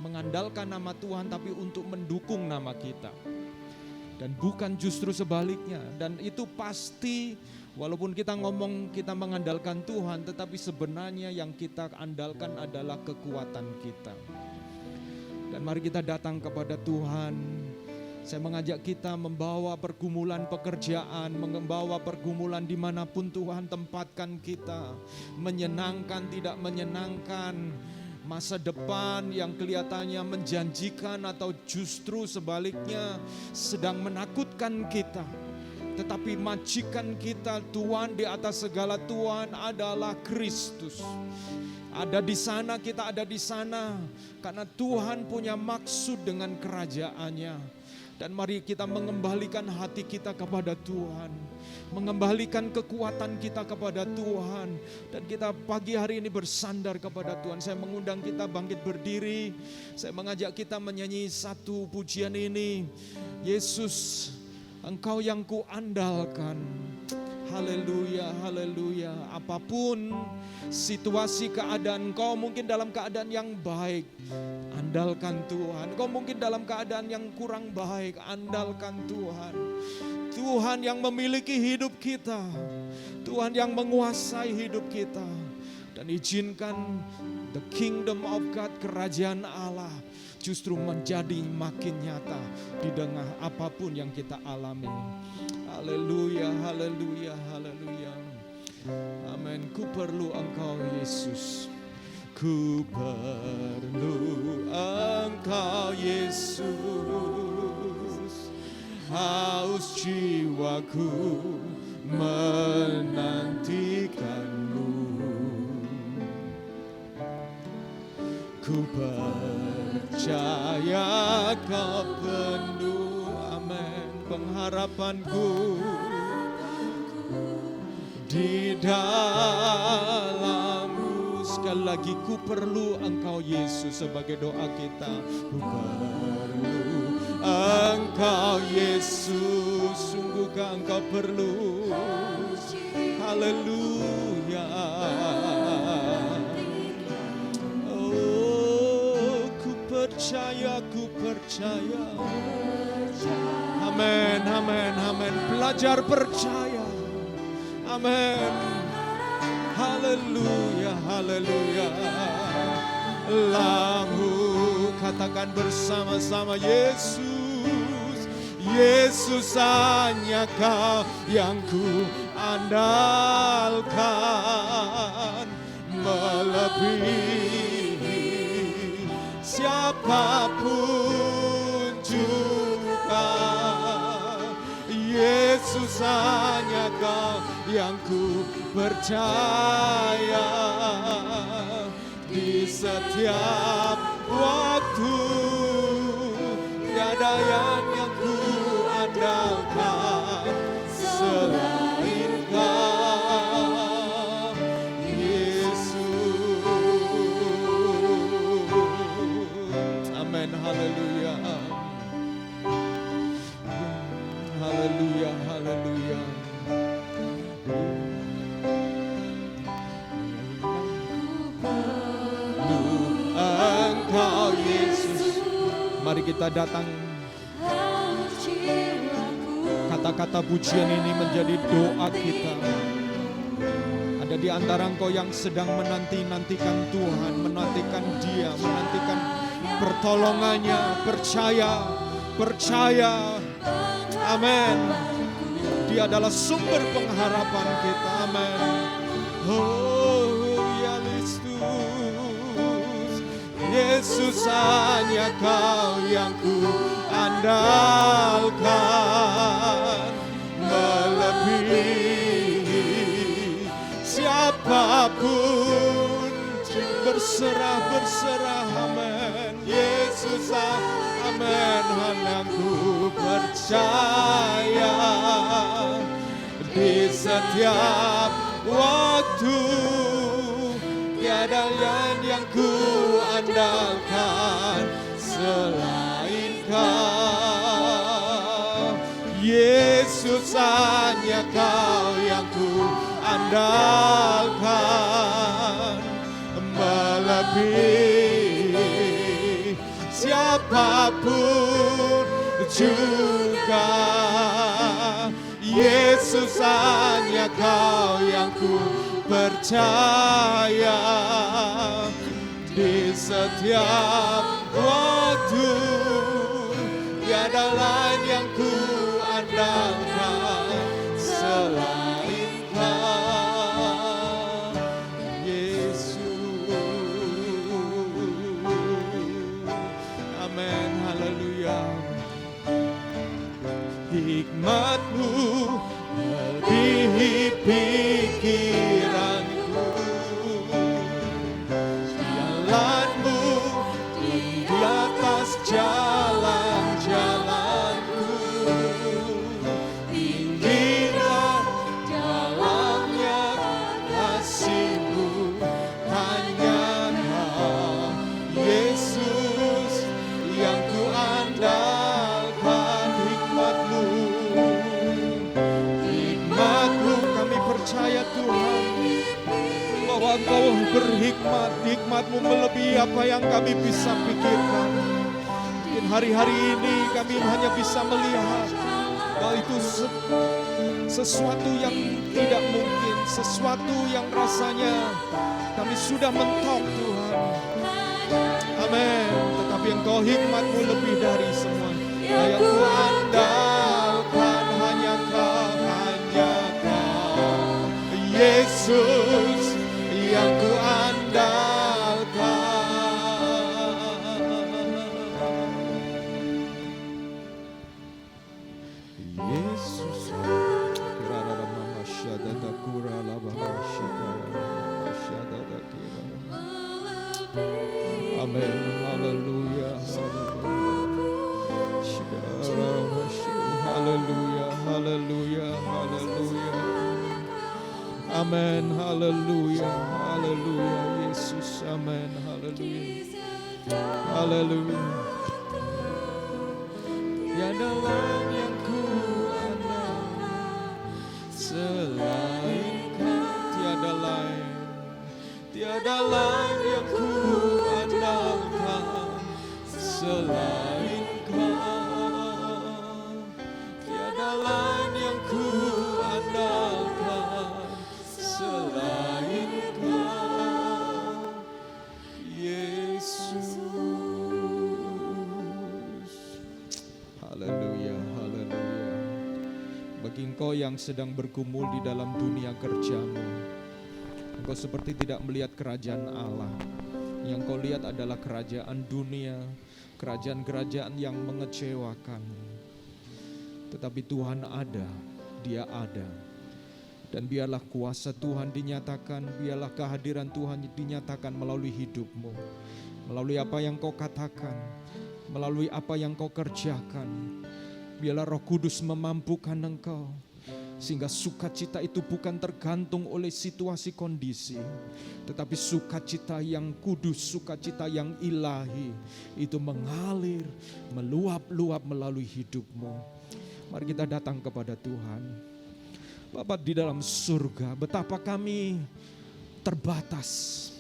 mengandalkan nama Tuhan, tapi untuk mendukung nama kita. Dan bukan justru sebaliknya. Dan itu pasti, walaupun kita ngomong kita mengandalkan Tuhan, tetapi sebenarnya yang kita andalkan adalah kekuatan kita. Dan mari kita datang kepada Tuhan. Saya mengajak kita membawa pergumulan pekerjaan, membawa pergumulan dimanapun Tuhan tempatkan kita. Menyenangkan, tidak menyenangkan, masa depan yang kelihatannya menjanjikan atau justru sebaliknya sedang menakutkan kita. Tetapi majikan kita, Tuhan di atas segala Tuhan adalah Kristus. Ada di sana, kita ada di sana, karena Tuhan punya maksud dengan kerajaannya. Dan mari kita mengembalikan hati kita kepada Tuhan, mengembalikan kekuatan kita kepada Tuhan. Dan kita pagi hari ini bersandar kepada Tuhan. Saya mengundang kita bangkit berdiri. Saya mengajak kita menyanyi satu pujian ini. Yesus, Engkau yang kuandalkan. Haleluya, haleluya. Apapun situasi keadaan kau, mungkin dalam keadaan yang baik, andalkan Tuhan. Kau mungkin dalam keadaan yang kurang baik, andalkan Tuhan. Tuhan yang memiliki hidup kita, Tuhan yang menguasai hidup kita. Dan izinkan the kingdom of God, kerajaan Allah, justru menjadi makin nyata di tengah apapun yang kita alami. Haleluya, haleluya, haleluya. Amin. Ku perlu Engkau Yesus. Ku perlu Engkau Yesus. Haus jiwaku menantikanmu. Ku percaya Kau penuh, amin, pengharapanku di dalam-Mu. Sekali lagi, ku perlu Engkau Yesus sebagai doa kita. Ku perlu Engkau Yesus, sungguhkah Engkau perlu? Haleluya. Oh, ku percaya, ku percaya. Amin, amin, amin. Belajar percaya. Amin. Haleluya, haleluya. Lalu katakan bersama-sama, Yesus, Yesus hanya Kau yang ku andalkan melebihi siapapun juga. Yesus hanya Kau yang ku percaya di setiap waktu. Tiada yang ku andalkan selain Kau, Yesus. Amin, haleluya. Haleluya, haleluya. Engkau Yesus. Mari kita datang. Kata-kata pujian ini menjadi doa kita. Ada di antara engkau yang sedang menanti-nantikan Tuhan, menantikan Dia, menantikan pertolongannya. Percaya. Amin. Dia adalah sumber pengharapan kita. Amin. Oh ya Kristus, Yesus hanya Kau yang ku andalkan melebihi siapapun. Berserah, amin. Yesus, amin. Hanya ku percaya di setiap waktu. Tiada yang ku andalkan selain Kau. Yesus hanya Kau yang ku andalkan melebihi siapapun juga. Yesus hanya Kau yang ku percaya di setiap waktu. Tiada lain yang ku andalkan selain Kau, Yesus. Amin, haleluya. Hikmat-Mu melebihi pikiranku, jalan-Mu di atas jalan-jalanku, tinggi dan dalamnya kasih-Mu. Hanya Kau Yesus yang ku andalkan. Hikmat-Mu kami percaya Tuhan, bahwa Engkau berhikmat. Hikmat-Mu melebihi apa yang kami bisa pikirkan. Mungkin hari-hari ini kami hanya bisa melihat bahwa itu sesuatu yang tidak mungkin, sesuatu yang rasanya kami sudah mentok Tuhan. Amin. Tetapi Engkau hikmat-Mu lebih dari semua. Yang ku andalkan hanya Kau, Yesus yang ku andalkan. Yesus. Amin. Haleluya. Haleluya. Haleluya. Haleluya. Amin. Haleluya. Haleluya. Yesus. Amin. Haleluya. Haleluya. Tiada lain yang ku andalkan selain Kau. Tiada lain. Tiada lain yang ku andalkan selain Kau. Tiada lain yang ku andalkan selain Kau, Yesus. Haleluya, haleluya. Bagi engkau yang sedang bergumul di dalam dunia kerjamu, engkau seperti tidak melihat kerajaan Allah. Yang kau lihat adalah kerajaan dunia, kerajaan-kerajaan yang mengecewakan. Tetapi Tuhan ada, Dia ada. Dan biarlah kuasa Tuhan dinyatakan, biarlah kehadiran Tuhan dinyatakan melalui hidupmu, melalui apa yang kau katakan, melalui apa yang kau kerjakan. Biarlah Roh Kudus memampukan engkau, sehingga sukacita itu bukan tergantung oleh situasi kondisi, tetapi sukacita yang kudus, sukacita yang ilahi, itu mengalir, meluap-luap melalui hidupmu. Mari kita datang kepada Tuhan. Bapa di dalam surga, betapa kami terbatas,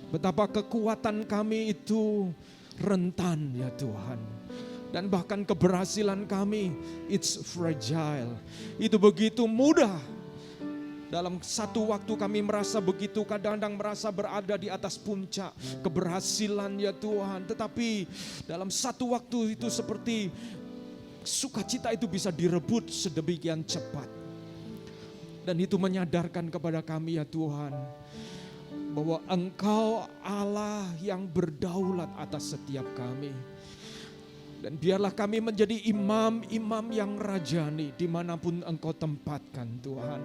betapa kekuatan kami itu rentan ya Tuhan. Dan bahkan keberhasilan kami, it's fragile. Itu begitu mudah. Dalam satu waktu kami merasa begitu, kadang-kadang merasa berada di atas puncak keberhasilan ya Tuhan. Tetapi dalam satu waktu itu seperti sukacita itu bisa direbut sedemikian cepat. Dan itu menyadarkan kepada kami ya Tuhan, bahwa Engkau Allah yang berdaulat atas setiap kami. Dan biarlah kami menjadi imam-imam yang rajani dimanapun Engkau tempatkan Tuhan.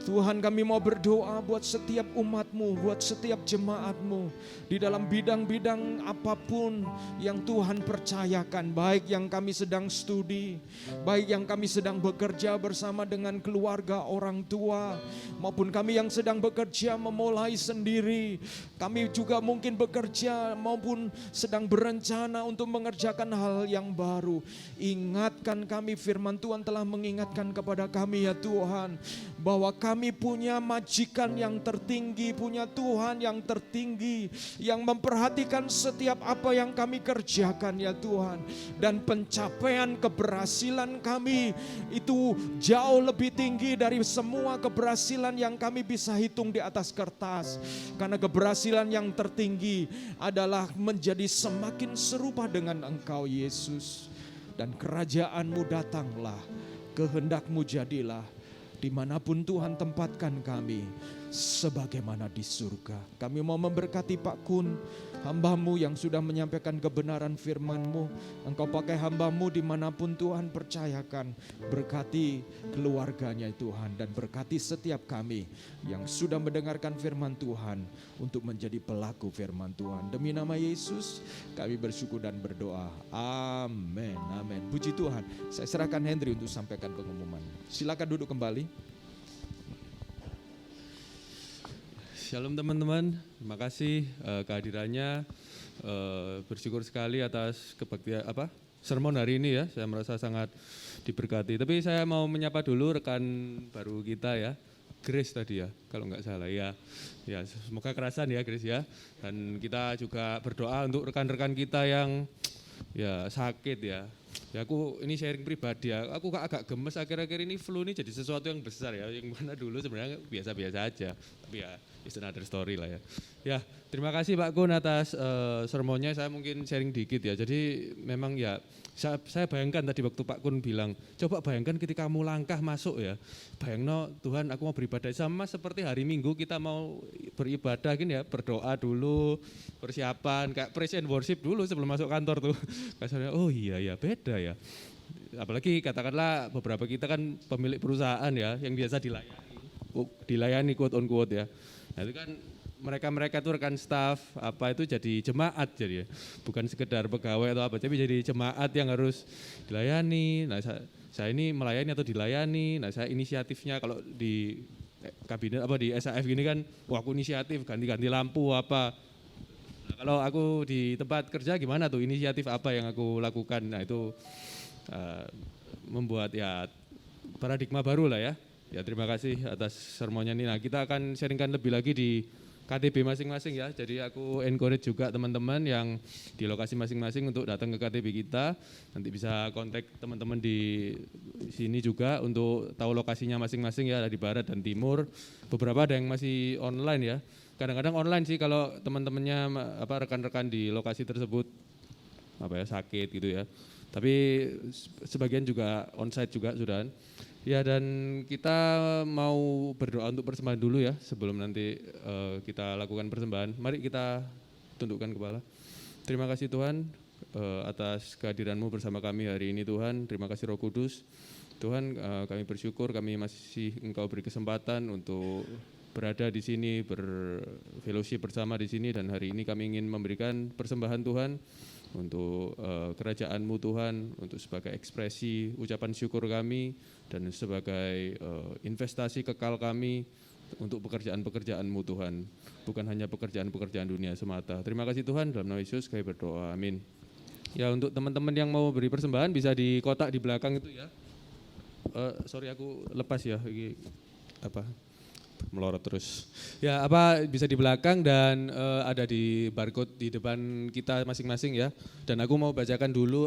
Tuhan, kami mau berdoa buat setiap umat-Mu, buat setiap jemaat-Mu di dalam bidang-bidang apapun yang Tuhan percayakan, baik yang kami sedang studi, baik yang kami sedang bekerja bersama dengan keluarga orang tua, maupun kami yang sedang bekerja memulai sendiri. Kami juga mungkin bekerja maupun sedang berencana untuk mengerjakan hal yang baru. Ingatkan kami, firman Tuhan telah mengingatkan kepada kami ya Tuhan, bahwa kami punya majikan yang tertinggi, punya Tuhan yang tertinggi, yang memperhatikan setiap apa yang kami kerjakan ya Tuhan. Dan pencapaian keberhasilan kami itu jauh lebih tinggi dari semua keberhasilan yang kami bisa hitung di atas kertas. Karena keberhasilan yang tertinggi adalah menjadi semakin serupa dengan Engkau Yesus. Dan kerajaan-Mu datanglah, kehendak-Mu jadilah, dimanapun Tuhan tempatkan kami, sebagaimana di surga. Kami mau memberkati Pak Kun, hamba-Mu yang sudah menyampaikan kebenaran firman-Mu. Engkau pakai hamba-Mu dimanapun Tuhan percayakan. Berkati keluarganya Tuhan, dan berkati setiap kami yang sudah mendengarkan firman Tuhan untuk menjadi pelaku firman Tuhan. Demi nama Yesus kami bersyukur dan berdoa. Amin, amin. Puji Tuhan. Saya serahkan Henry untuk sampaikan pengumuman. Silakan duduk kembali. Shalom teman-teman, terima kasih kehadirannya. Bersyukur sekali atas kebaktian sermon hari ini ya. Saya merasa sangat diberkati. Tapi saya mau menyapa dulu rekan baru kita ya, Grace tadi ya, kalau nggak salah ya. Ya, semoga kerasan ya Grace ya. Dan kita juga berdoa untuk rekan-rekan kita yang ya sakit ya. Ya aku ini sharing pribadi ya, aku agak gemes akhir-akhir ini flu ini jadi sesuatu yang besar ya, yang mana dulu sebenarnya biasa-biasa aja, tapi ya it's another story lah ya. Ya terima kasih Pak Kun atas sermonnya, saya mungkin sharing dikit ya, jadi memang ya saya bayangkan tadi waktu Pak Kun bilang, coba bayangkan ketika kamu langkah masuk ya, bayangno Tuhan aku mau beribadah, sama seperti hari Minggu kita mau beribadah gini ya, berdoa dulu, persiapan, kayak praise and worship dulu sebelum masuk kantor tuh, kasarnya oh iya ya beda ya, apalagi katakanlah beberapa kita kan pemilik perusahaan ya, yang biasa dilayani quote on quote ya, nah itu kan mereka itu rekan staff apa itu jadi jemaat jadi ya, bukan sekedar pegawai atau apa, tapi jadi jemaat yang harus dilayani. Nah saya ini melayani atau dilayani, nah saya inisiatifnya kalau di kabinet apa di SAF gini kan, wah aku inisiatif ganti-ganti lampu apa. Nah, kalau aku di tempat kerja gimana tuh, inisiatif apa yang aku lakukan, nah itu membuat ya paradigma baru lah ya. Ya terima kasih atas sermonnya ini. Nah kita akan sharingkan lebih lagi di KTB masing-masing ya, jadi aku encourage juga teman-teman yang di lokasi masing-masing untuk datang ke KTB kita, nanti bisa kontak teman-teman di sini juga untuk tahu lokasinya masing-masing ya, ada di barat dan timur, beberapa ada yang masih online ya, kadang-kadang online sih kalau teman-temannya rekan-rekan di lokasi tersebut sakit gitu ya, tapi sebagian juga onsite juga sudah. Ya, dan kita mau berdoa untuk persembahan dulu ya, sebelum nanti kita lakukan persembahan. Mari kita tundukkan kepala. Terima kasih Tuhan atas kehadiran-Mu bersama kami hari ini Tuhan. Terima kasih Roh Kudus. Tuhan, kami bersyukur kami masih Engkau beri kesempatan untuk berada di sini, berfellowship bersama di sini, dan hari ini kami ingin memberikan persembahan Tuhan untuk kerajaan-Mu Tuhan, untuk sebagai ekspresi ucapan syukur kami dan sebagai investasi kekal kami untuk pekerjaan-pekerjaan-Mu Tuhan, bukan hanya pekerjaan-pekerjaan dunia semata. Terima kasih Tuhan, dalam nama Yesus kami berdoa, amin. Ya, untuk teman-teman yang mau beri persembahan bisa di kotak di belakang itu ya. Sorry aku lepas ya, ini apa melorot terus. Ya, bisa di belakang dan ada di barcode di depan kita masing-masing ya. Dan aku mau bacakan dulu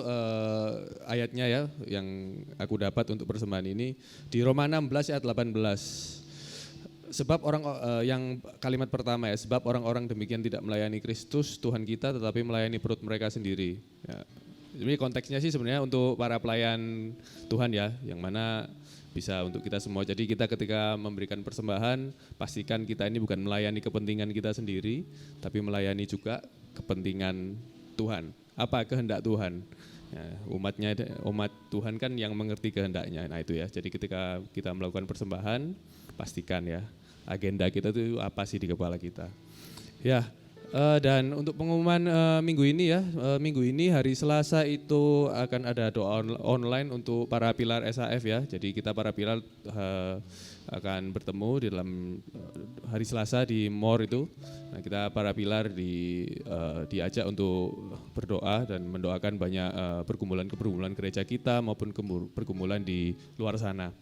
ayatnya ya yang aku dapat untuk persembahan ini di Roma 16 ayat 18. Sebab yang kalimat pertama ya, sebab orang-orang demikian tidak melayani Kristus Tuhan kita tetapi melayani perut mereka sendiri. Ya. Jadi konteksnya sih sebenarnya untuk para pelayan Tuhan ya, yang mana bisa untuk kita semua. Jadi kita ketika memberikan persembahan, pastikan kita ini bukan melayani kepentingan kita sendiri, tapi melayani juga kepentingan Tuhan. Apa kehendak Tuhan? Ya, umat Tuhan kan yang mengerti kehendaknya. Nah itu ya, jadi ketika kita melakukan persembahan, pastikan ya, agenda kita itu apa sih di kepala kita. Ya. Dan untuk pengumuman minggu ini ya, minggu ini hari Selasa itu akan ada doa online untuk para pilar SAF ya. Jadi kita para pilar akan bertemu di dalam hari Selasa di MOR itu. Nah, kita para pilar diajak untuk berdoa dan mendoakan banyak pergumulan gereja kita maupun pergumulan di luar sana.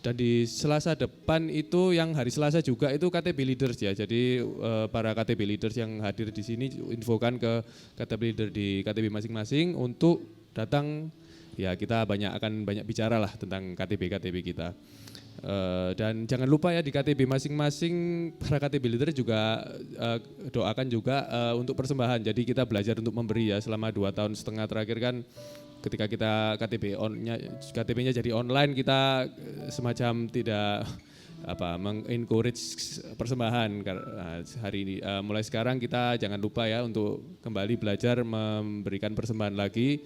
Dan di Selasa depan itu yang hari Selasa juga itu KTB Leaders ya. Jadi para KTB Leaders yang hadir di sini infokan ke KTB Leader di KTB masing-masing untuk datang ya, kita akan banyak bicara lah tentang KTB kita. Dan jangan lupa ya di KTB masing-masing para KTB Leader juga doakan juga untuk persembahan. Jadi kita belajar untuk memberi ya selama 2,5 tahun terakhir kan. Ketika kita KTB-nya jadi online, kita semacam tidak mengencourage persembahan. Nah, hari ini mulai sekarang kita jangan lupa ya untuk kembali belajar memberikan persembahan lagi,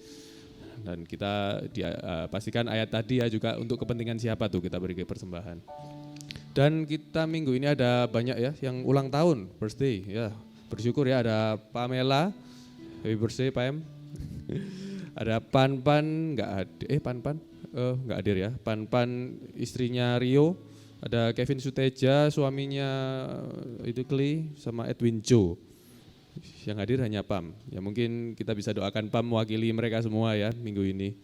dan kita pastikan ayat tadi ya juga untuk kepentingan siapa tuh kita beri persembahan. Dan kita minggu ini ada banyak ya yang ulang tahun, birthday ya. Bersyukur ya, ada Pamela, happy birthday Pam. Ada Panpan nggak hadir ya. Panpan istrinya Rio, ada Kevin Suteja suaminya itu Kli, sama Edwin Joe. Yang hadir hanya Pam. Ya mungkin kita bisa doakan Pam mewakili mereka semua ya minggu ini.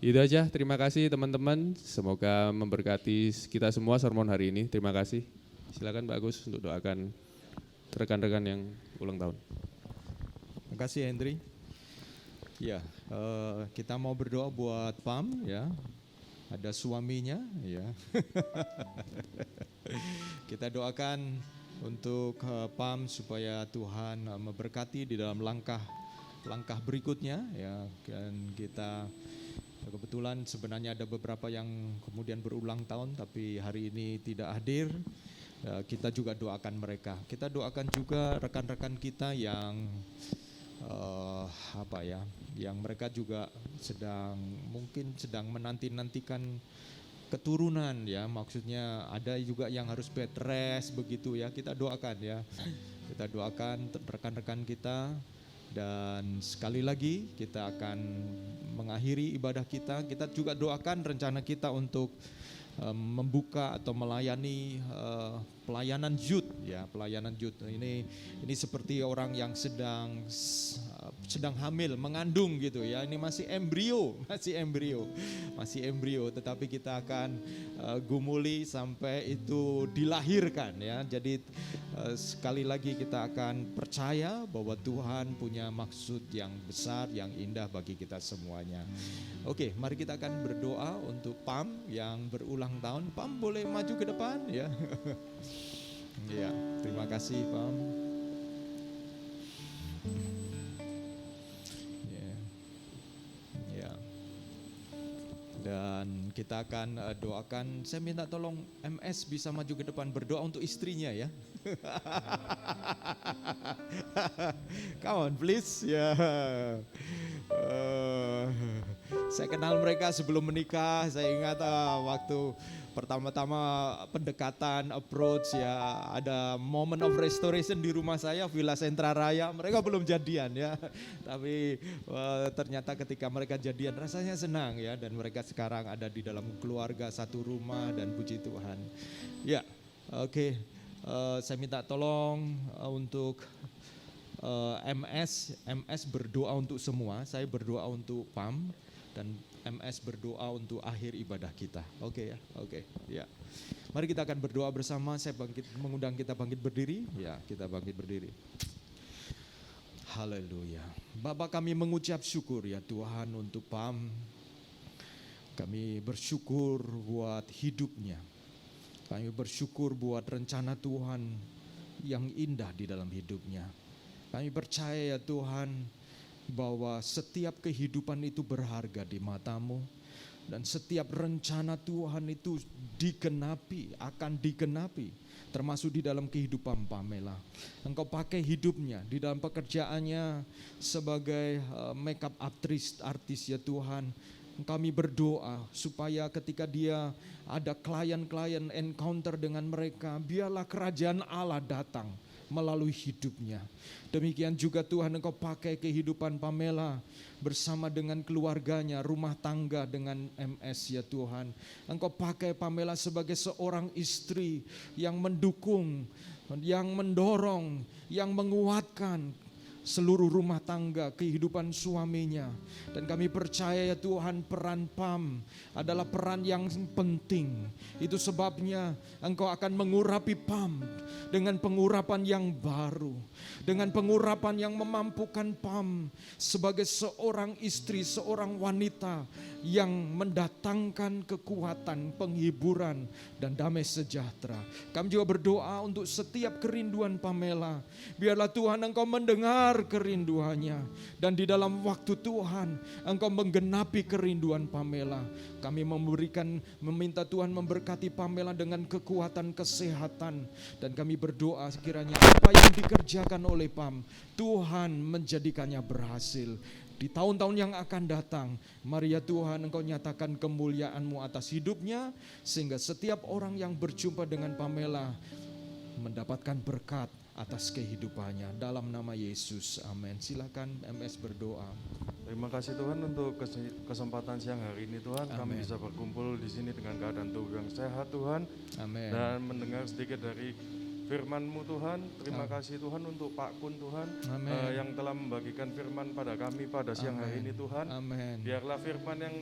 Itu aja, terima kasih teman-teman. Semoga memberkati kita semua sermon hari ini. Terima kasih. Silakan Pak Agus untuk doakan rekan-rekan yang ulang tahun. Terima kasih Hendri. Ya, kita mau berdoa buat Pam ya. Ada suaminya ya. Kita doakan untuk Pam supaya Tuhan memberkati di dalam langkah berikutnya ya. Dan kita kebetulan sebenarnya ada beberapa yang kemudian berulang tahun tapi hari ini tidak hadir. Kita juga doakan mereka. Kita doakan juga rekan-rekan kita yang yang mereka juga mungkin sedang menantikan keturunan ya, maksudnya ada juga yang harus bed rest begitu ya. Kita doakan ya, kita doakan rekan-rekan kita. Dan sekali lagi kita akan mengakhiri ibadah kita. Kita juga doakan rencana kita untuk membuka atau melayani pelayanan youth ya, pelayanan youth ini seperti orang yang sedang hamil, mengandung gitu ya. Ini masih embrio, tetapi kita akan gumuli sampai itu dilahirkan ya. Jadi sekali lagi kita akan percaya bahwa Tuhan punya maksud yang besar, yang indah bagi kita semuanya. Oke, mari kita akan berdoa untuk Pam yang berulang tahun. Pam boleh maju ke depan ya. Ya, terima kasih Pam. Dan kita akan doakan. Saya minta tolong MS bisa maju ke depan berdoa untuk istrinya ya. Come on please. Ya. Saya kenal mereka sebelum menikah. Saya ingat waktu pertama-tama pendekatan, approach ya, ada moment of restoration di rumah saya, Villa Sentra Raya. Mereka belum jadian ya, tapi ternyata ketika mereka jadian rasanya senang ya, dan mereka sekarang ada di dalam keluarga satu rumah dan puji Tuhan. Ya, oke. Saya minta tolong untuk MS berdoa untuk semua. Saya berdoa untuk PAM dan MS berdoa untuk akhir ibadah kita. Oke ya, oke. Ya. Mari kita akan berdoa bersama. Saya mengundang kita bangkit berdiri. Ya, kita bangkit berdiri. Haleluya. Bapa, kami mengucap syukur ya Tuhan untuk PAM. Kami bersyukur buat hidupnya. Kami bersyukur buat rencana Tuhan yang indah di dalam hidupnya. Kami percaya ya Tuhan, bahwa setiap kehidupan itu berharga di mata-Mu, dan setiap rencana Tuhan itu akan digenapi, termasuk di dalam kehidupan Pamela. Engkau pakai hidupnya di dalam pekerjaannya sebagai makeup artis ya Tuhan. Kami berdoa supaya ketika dia ada klien-klien encounter dengan mereka, biarlah kerajaan Allah datang melalui hidupnya. Demikian juga Tuhan, Engkau pakai kehidupan Pamela bersama dengan keluarganya, rumah tangga dengan MS ya Tuhan. Engkau pakai Pamela sebagai seorang istri yang mendukung, yang mendorong, yang menguatkan seluruh rumah tangga, kehidupan suaminya. Dan kami percaya ya Tuhan, peran PAM adalah peran yang penting. Itu sebabnya Engkau akan mengurapi PAM dengan pengurapan yang baru, dengan pengurapan yang memampukan PAM sebagai seorang istri, seorang wanita yang mendatangkan kekuatan, penghiburan, dan damai sejahtera. Kami juga berdoa untuk setiap kerinduan Pamela. Biarlah Tuhan Engkau mendengar kerinduannya, dan di dalam waktu Tuhan Engkau menggenapi kerinduan Pamela. Kami meminta Tuhan memberkati Pamela dengan kekuatan kesehatan, dan kami berdoa sekiranya apa yang dikerjakan oleh PAM, Tuhan menjadikannya berhasil. Di tahun-tahun yang akan datang, mari ya Tuhan Engkau nyatakan kemuliaan-Mu atas hidupnya, sehingga setiap orang yang berjumpa dengan Pamela mendapatkan berkat atas kehidupannya. Dalam nama Yesus, amin. Silakan MS berdoa. Terima kasih Tuhan untuk kesempatan siang hari ini Tuhan. Amen. Kami bisa berkumpul di sini dengan keadaan tubuh yang sehat Tuhan. Amin. Dan mendengar sedikit dari firman-Mu Tuhan. Terima kasih Tuhan untuk Pak Kun Tuhan, yang telah membagikan firman pada kami pada siang hari ini Tuhan. Amin. Biarlah firman yang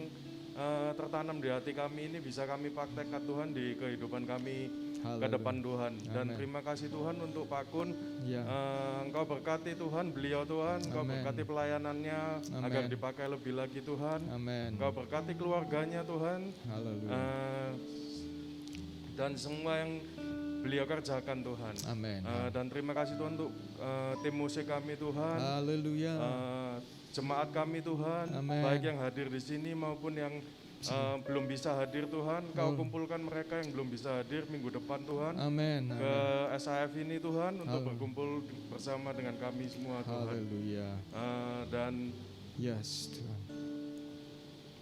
tertanam di hati kami ini bisa kami praktekkan Tuhan di kehidupan kami ke depan Tuhan. Dan terima kasih Tuhan untuk Pak Kun. Ya. Engkau berkati Tuhan beliau Tuhan. Engkau berkati pelayanannya agar dipakai lebih lagi Tuhan. Amin. Engkau berkati keluarganya Tuhan. Haleluya. Dan semua yang beliau kerjakan Tuhan. Amin. Dan terima kasih Tuhan untuk tim musik kami Tuhan. Haleluya. Jemaat kami Tuhan, Amen. baik yang hadir di sini maupun yang belum bisa hadir Tuhan. Kau kumpulkan mereka yang belum bisa hadir minggu depan Tuhan. Amin. Ke SAF ini Tuhan untuk berkumpul bersama dengan kami semua Tuhan. Haleluya. Dan Yes, Tuhan.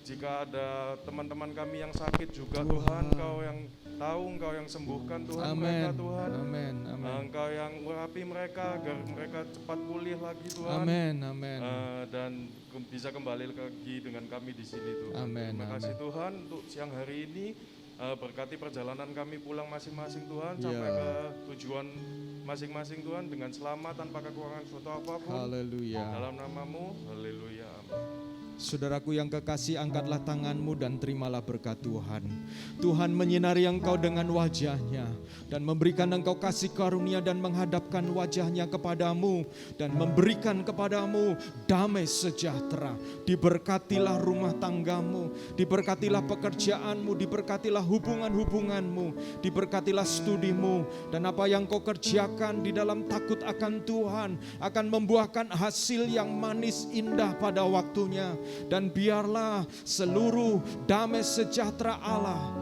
jika ada teman-teman kami yang sakit juga Tuhan, Kau yang tahu, Engkau yang sembuhkan Tuhan mereka Tuhan. Amin. Amin. Engkau yang urapi mereka agar mereka cepat pulih lagi Tuhan. Amin. Amin. Dan bisa kembali lagi dengan kami di sini Tuhan. Amin. Terima kasih Tuhan untuk siang hari ini. Berkati perjalanan kami pulang masing-masing Tuhan, sampai ke tujuan masing-masing Tuhan dengan selamat tanpa kekurangan suatu apapun. Haleluya. Dalam nama-Mu, haleluya. Amin. Saudaraku yang kekasih, angkatlah tanganmu dan terimalah berkat Tuhan. Tuhan menyinari engkau dengan wajahnya dan memberikan engkau kasih karunia dan menghadapkan wajahnya kepadamu dan memberikan kepadamu damai sejahtera. Diberkatilah rumah tanggamu, diberkatilah pekerjaanmu, diberkatilah hubungan-hubunganmu, diberkatilah studimu, dan apa yang kau kerjakan di dalam takut akan Tuhan akan membuahkan hasil yang manis indah pada waktunya. Dan biarlah seluruh damai sejahtera Allah,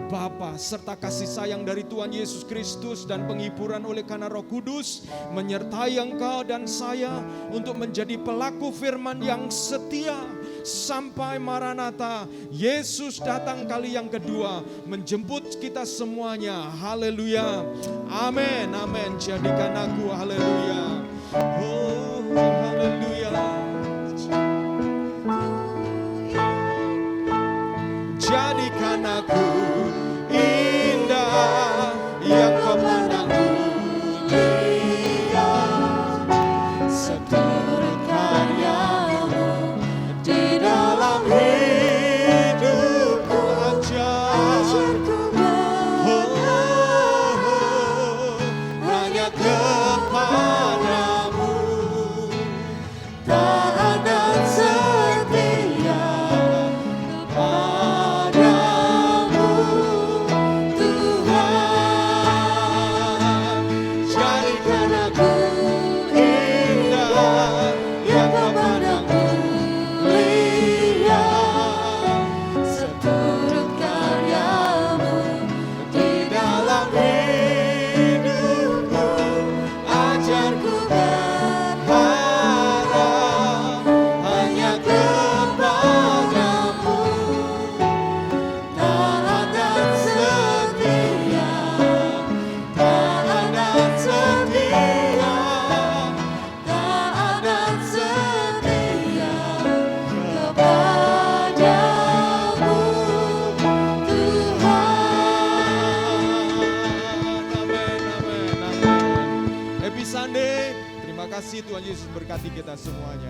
Bapa serta kasih sayang dari Tuhan Yesus Kristus dan penghiburan oleh karena Roh Kudus menyertai engkau dan saya untuk menjadi pelaku firman yang setia sampai Maranatha, Yesus datang kali yang kedua menjemput kita semuanya. Haleluya. Amin. Amin. Jadikan aku, haleluya. Oh, haleluya. Jadikan aku indah yang kau pandang mulia, seturut karyamu di dalam hidupku. Ajarku hanya kepadamu, taat dan setia kepadamu Tuhan. Jadikan aku indah yang kau pandang mulia, seturut karyamu di dalam hidupku. Ajarku berharap hanya kepadamu, taat dan setia, taat dan setia, taat dan setia kepadamu Tuhan. Amin, amin, amin. Happy Sunday. Terima kasih, Tuhan Yesus berkati kita semuanya.